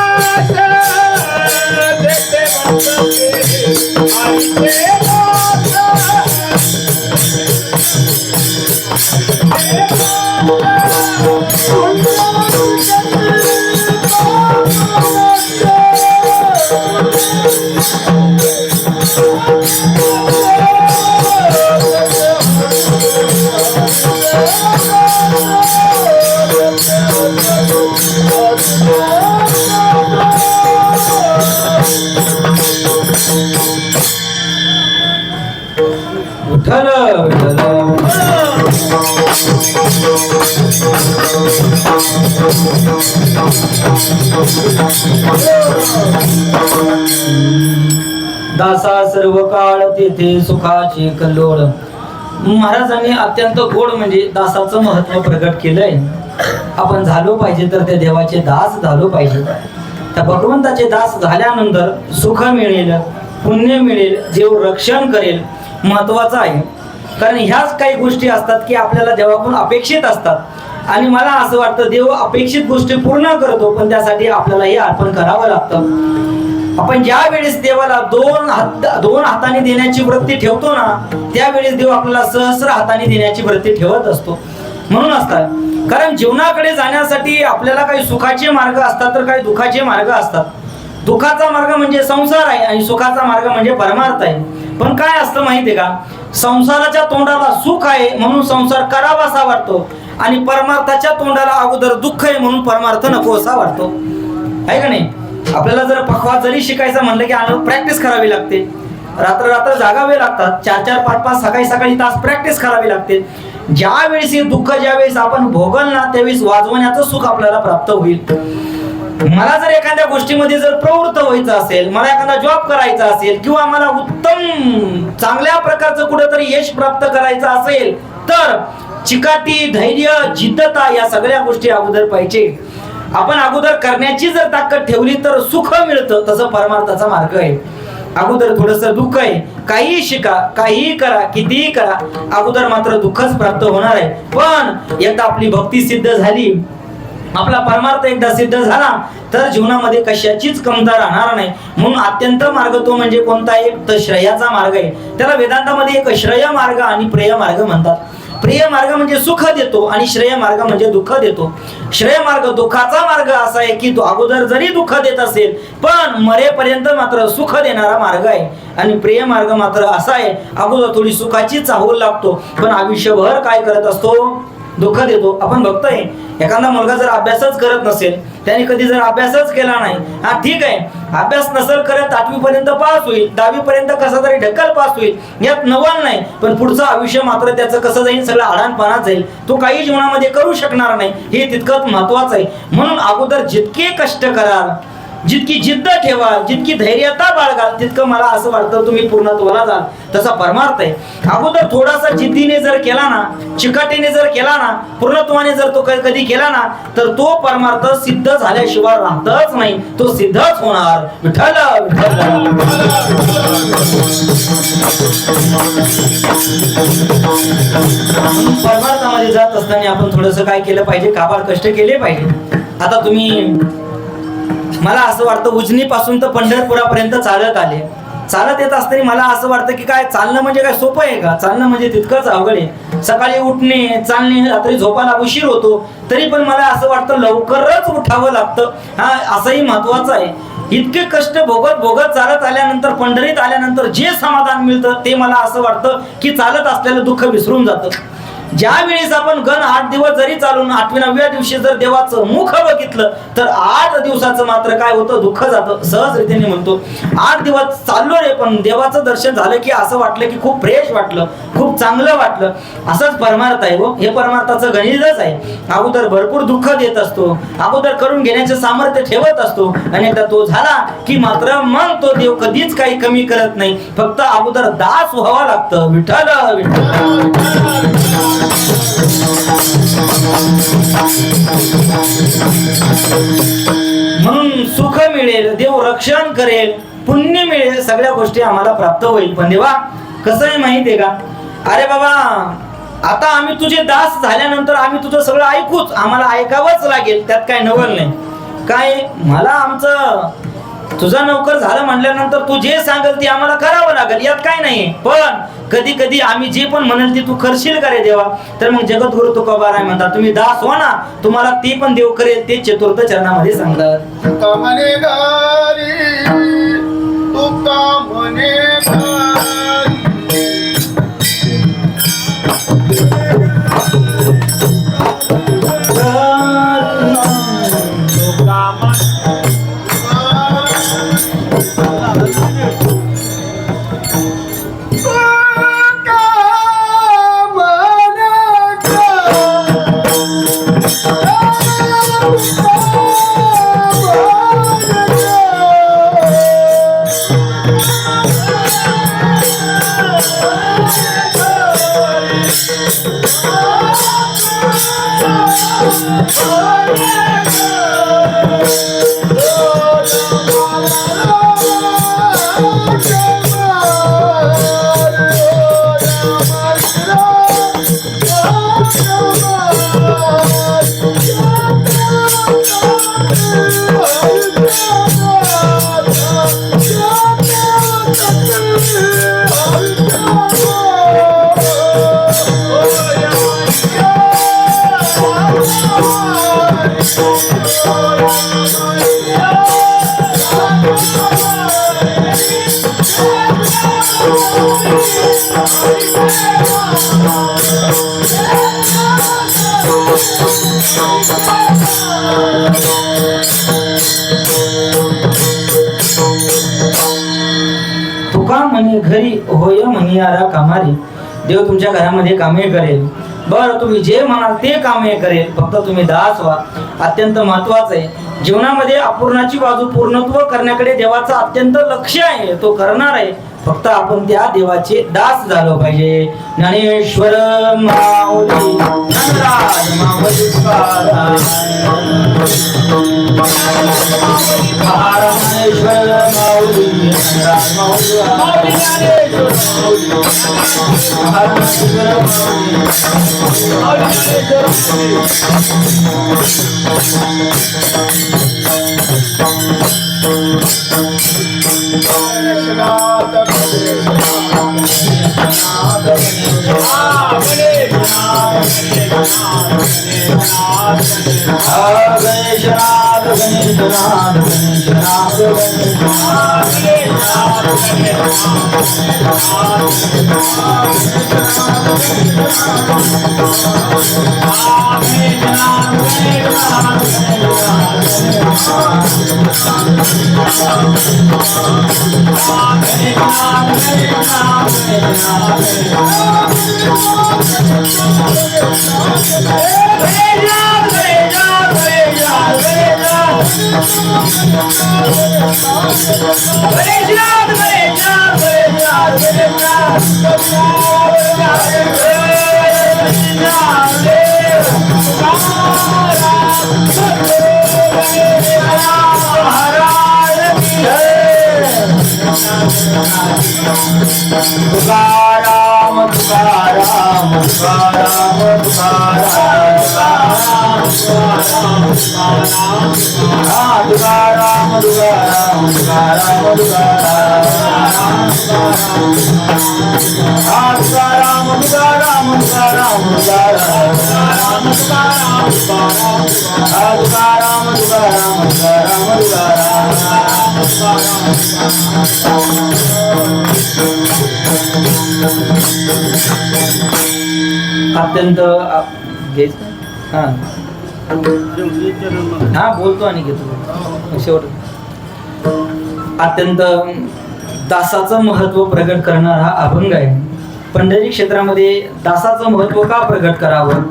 दासा सर्व काळ तेथे सुखाचे कल्लोळ. महाराजांनी अत्यंत गोड म्हणजे दासाचं महत्व प्रकट केलंय. आपण झालो पाहिजे तर त्या देवाचे दास झालो पाहिजे. त्या भगवंताचे दास झाल्यानंतर सुख मिळेल, पुण्य मिळेल, देव रक्षण करेल. महत्वाचं आहे, कारण ह्याच काही गोष्टी असतात की आपल्याला देवाकडून अपेक्षित असतात आणि मला असं वाटतं देव अपेक्षित गोष्टी पूर्ण करतो, पण त्यासाठी आपल्याला हे अर्पण करावं लागतं. आपण ज्या वेळेस देवाला दोन हाताने देण्याची वृत्ती ठेवतो ना, त्यावेळेस देव आपल्याला सहस्र हाताने देण्याची वृत्ती ठेवत असतो. म्हणून असतात, कारण जीवनाकडे जाण्यासाठी आपल्याला काही सुखाचे मार्ग असतात तर काही दुःखाचे मार्ग असतात. दुःखाचा मार्ग म्हणजे संसार आहे आणि सुखाचा मार्ग म्हणजे परमार्थ आहे. पण काय असतं माहितीये का, संसाराच्या तोंडाला सुख आहे म्हणून संसार करावासा वाटतो आणि परमार्थाच्या तोंडाला अगोदर दुःख आहे म्हणून परमार्थ नको असा वाटतो. आहे का नाही? आपल्याला जर पखवाज जरी शिकायचं म्हणलं की प्रॅक्टिस करावी लागते. रात्र जागावे लागतात, 4-4, 5-5 सकाळी तास प्रॅक्टिस करावी लागते. ज्या वेळेस हे दुःख ज्यावेळेस आपण भोगल ना, त्यावेळेस वाजवण्याचं सुख आपल्याला प्राप्त होईल. मला जर एखाद्या गोष्टीमध्ये जर प्रवृत्त व्हायचं असेल, मला एखादा जॉब करायचा असेल किंवा मला उत्तम चांगल्या प्रकारचं कुठेतरी यश प्राप्त करायचं असेल, तर चिकाटी, धैर्य, जिद्दता या सगळ्या गोष्टी अगोदर पाहिजे. आपण अगोदर करण्याची जर ताकद ठेवली तर सुख मिळतं. तसं परमार्थाचा मार्ग आहे. अगोदर थोडस दुःख आहे. काहीही शिका, काहीही करा, कितीही करा, अगोदर मात्र दुःखच प्राप्त होणार आहे. पण एकदा आपली भक्ती सिद्ध झाली, आपला परमार्थ एकदा सिद्ध झाला तर जीवनामध्ये कशाचीच कमतरता राहणार नाही. म्हणून अत्यंत मार्ग तो म्हणजे कोणता आहे तर श्रेयाचा मार्ग आहे. त्याला वेदांतामध्ये एक श्रेय मार्ग आणि प्रेय मार्ग म्हणतात. प्रिय मार्ग म्हणजे सुख देतो आणि श्रेय मार्ग म्हणजे दुःख देतो. श्रेय मार्ग दुःखाचा मार्ग असा आहे की तो अगोदर जरी दुःख देत असेल पण मरेपर्यंत मात्र सुख देणारा मार्ग आहे. आणि प्रिय मार्ग मात्र असा आहे अगोदर थोडी सुखाची चाहूल लागतो पण आयुष्यभर काय करत असतो दुःख देतो. आपण बघतोय एखादा मुलगा जर अभ्यासच करत नसेल, त्याने कधी जर अभ्यासच केला नाही, हा ठीक आहे अभ्यास नसेल करत 8वी पर्यंत पास होईल, 10वी पर्यंत कसा तरी ढकल पास होईल, यात नवल नाही, पण पुढचं आयुष्य मात्र त्याचं कसं जाईल सगळं आडाणपाणात जाईल. तो काही जीवनामध्ये करू शकणार नाही. हे तितकंच महत्वाचं आहे. म्हणून अगोदर जितके कष्ट कराल, जितकी जिद्द ठेवा, जितकी धैर्यता बाळगाल तितकं मला असं वाटतं तुम्ही पूर्णत्वाला जाल. तसा परमार्थ आहे. अगोदर थोडासा जिद्दीने जर केला ना, चिकाटीने जर केला ना, पूर्णत्वाने जर तो कधी केला ना तर तो परमार्थ सिद्ध झाल्याशिवाय राहतच नाही. तो सिद्धच होणार. विठ्ठल विठ्ठल. परमार्थामध्ये जात असताना आपण थोडंसं काय केलं पाहिजे, काबाड कष्ट केले पाहिजे. आता तुम्ही मला असं वाटतं उजनीपासून तर पंढरपुरापर्यंत चालत आले. चालत येत असताना मला असं वाटतं की काय चालणं म्हणजे काय सोपं आहे का? चालणं म्हणजे तितकंच अवघड आहे. सकाळी उठणे, चालणे, रात्री झोपायला उशीर होतो, तरी पण मला असं वाटतं लवकरच उठावं लागतं. हा असंही महत्वाचं आहे. इतके कष्ट भोगत भोगत चालत आल्यानंतर पंढरीत आल्यानंतर जे समाधान मिळतं ते मला असं वाटतं की चालत असलेलं दुःख विसरून जातं. ज्या वेळेस आपण गण 8 दिवस जरी चालून 8व्या दिवशी जर देवाचं मुख बघितलं तर 8 दिवसाचं मात्र काय होतं दुःख जातं. सहजरीतीने म्हणतो 8 दिवस चाललो रे पण देवाचं दर्शन झालं की असं वाटलं की खूप फ्रेश वाटलं, खूप चांगलं वाटलं. असंच परमार्थ आहे. हो हे परमार्थाचं गणितच आहे. अगोदर भरपूर दुःख देत असतो, अगोदर करून घेण्याचं सामर्थ्य ठेवत असतो आणि एकदा तो झाला की मात्र मग तो देव कधीच काही कमी करत नाही. फक्त अगोदर दास व्हावं लागतं. विठ्ठल विठ्ठल. म्हणून सुख मिळेल, देव रक्षण करेल, पुण्य मिळेल, सगळ्या गोष्टी आम्हाला प्राप्त होईल. पण देवा कसं आहे माहितीये का, अरे बाबा आता आम्ही तुझे दास झाल्यानंतर आम्ही तुझं सगळं ऐकूच, आम्हाला ऐकावंच लागेल, त्यात काय नवल नाही. काय मला आमचं तुझा नोकर झालं म्हटल्यानंतर तू जे सांगेल ते आम्हाला करावं लागेल, यात काय नाही. पण कधी कधी आम्ही जे पण म्हणेल ते तू करशील का रे देवा? तर मग जगद्गुरु तुकोबाराय म्हणतात तुम्ही दास हो ना, तुम्हाला ते पण देव करेल. ते चतुर्थ चरणामध्ये सांगतात. तुका म्हणे गारी, तुका म्हणे गारी. तुका म्हणे घरी होय म्हणियारा कामारी. देव तुमच्या घरामध्ये कामे करेल. बरं तुम्ही जे म्हणाल ते कामे करेल, फक्त तुम्ही दास व्हा. अत्यंत महत्वाचं आहे. जीवनामध्ये अपूर्णाची बाजू पूर्णत्व करण्याकडे देवाचं अत्यंत लक्ष आहे. तो करणार आहे. फक्त आपण त्या देवाचे दास झालो पाहिजे. ज्ञानेश्वर माऊली ज्ञानराज माऊली तुकाराम. ज्ञानेश्वर माऊली ज्ञानराज माऊली ज्ञानेश्वर माऊली गणेशनाथ गणेशनाथ गणेशनाथ तुकाराम तुकाराम तुकाराम तुकाराम तुकाराम अत्यंत हा बोलतो आणि घेतो शेवट. अत्यंत दासाचं महत्व प्रगट करणारा हा अभंग आहे. पंढरी क्षेत्रामध्ये दासाचं महत्व का प्रगट करावं?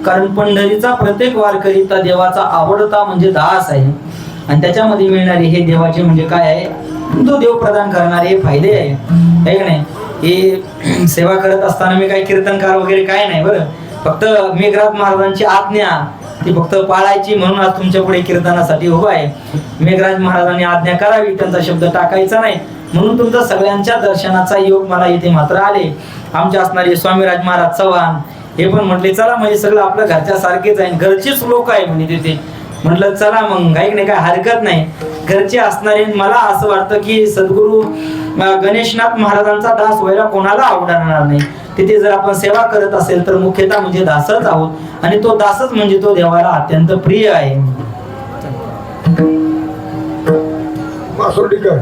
कारण पंढरीचा प्रत्येक वारकरी त्या देवाचा आवडता म्हणजे दास आहे. आणि त्याच्यामध्ये मिळणारे हे देवाचे म्हणजे काय आहे? तो देव प्रदान करणारे फायदे आहे का नाही? हे सेवा करत असताना मी काही कीर्तनकार वगैरे काय नाही बरं. फक्त मेघराज महाराजांची आज्ञा ती फक्त पाळायची म्हणून आज तुमच्या पुढे कीर्तनासाठी उभा आहे. मेघराज महाराजांनी आज्ञा करावी, त्यांचा शब्द टाकायचा नाही म्हणून तुमचा सगळ्यांच्या दर्शनाचा योग मला इथे मात्र आले. आमचे असणारे स्वामीराज महाराज चव्हाण हे पण म्हटले चला म्हणजे सगळं आपलं घरच्या सारखेच आहे, घरचेच लोक आहे म्हणे तिथे. म्हटलं चला मग काही नाही, काय हरकत नाही. घरचे असणारे मला असं वाटतं की सद्गुरू गणेशनाथ महाराजांचा दास व्हायला कोणाला आवडणार नाही. तिथे जर आपण सेवा करत असेल तर मुख्यतः म्हणजे दासच आहोत आणि तो दासच म्हणजे तो देवाला अत्यंत प्रिय आहे. मासोर्डीकर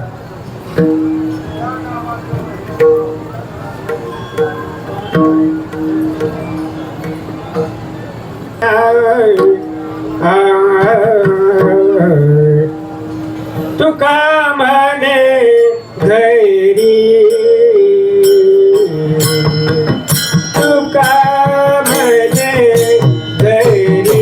तुका म्हणे घरी, तुका म्हणे घरी,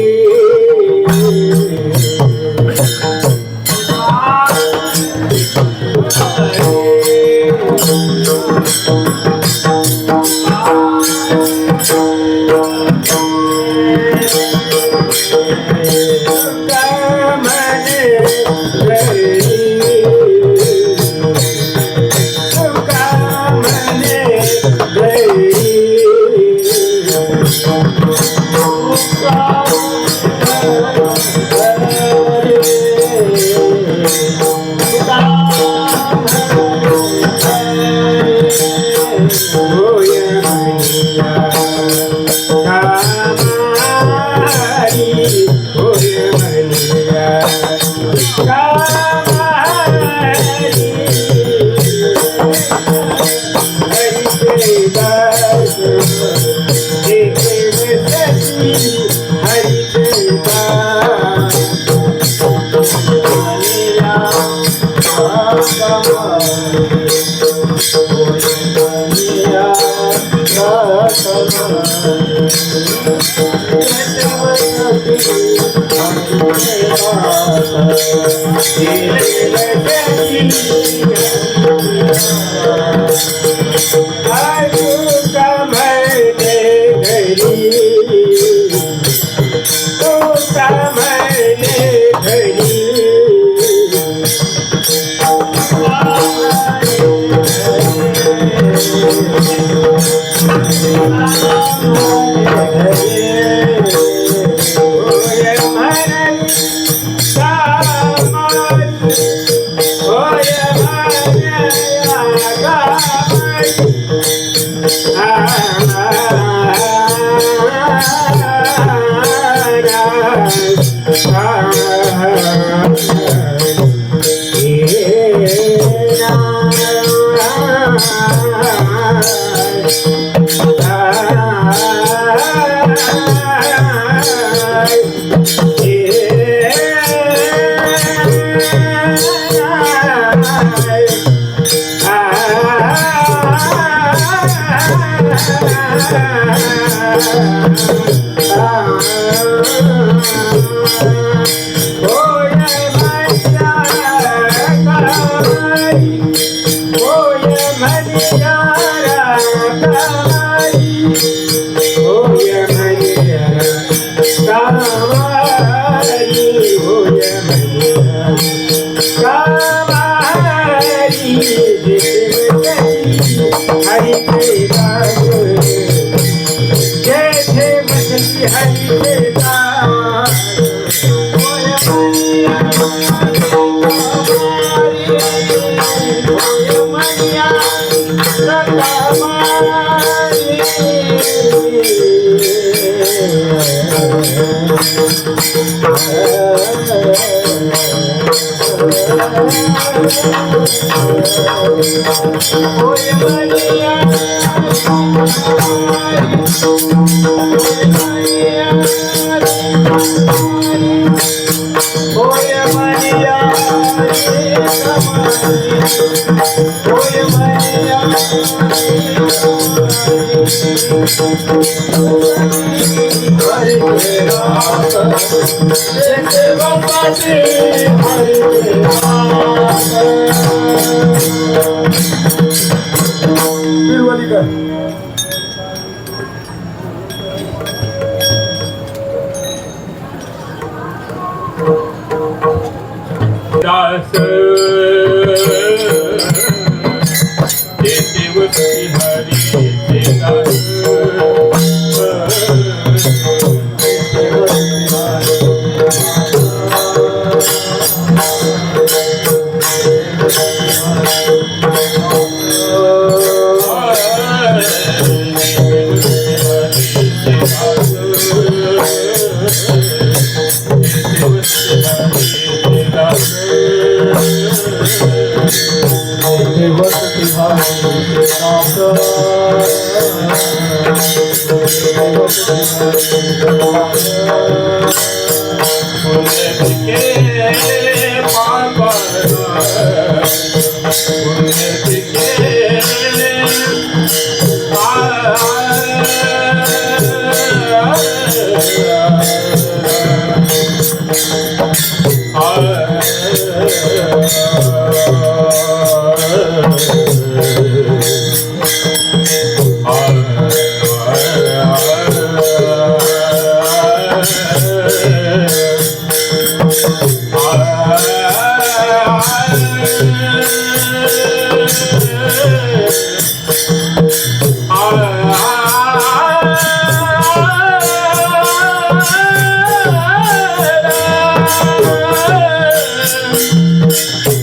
Thank you. तुका म्हणे घरी तुका म्हणे घरी होय म्हणे सामाई होय म्हणे दास येते वस्ती हरी येते दास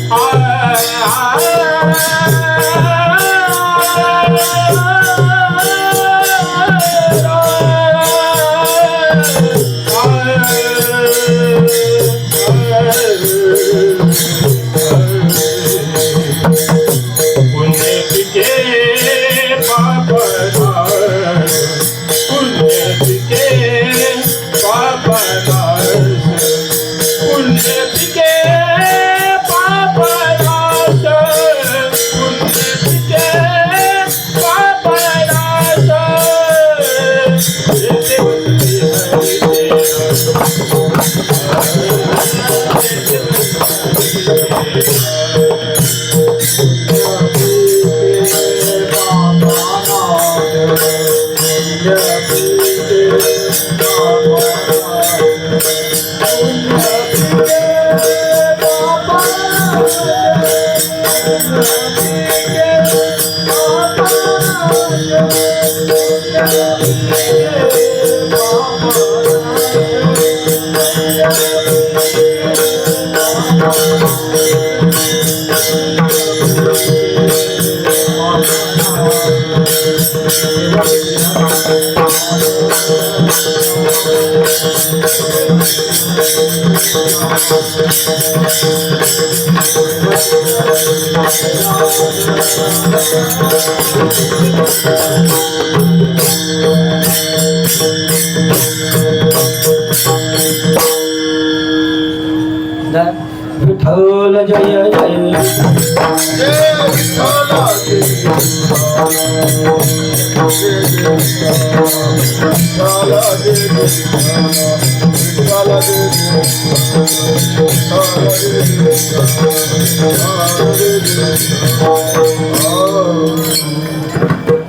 Ah विठ्ठल जय जय Oh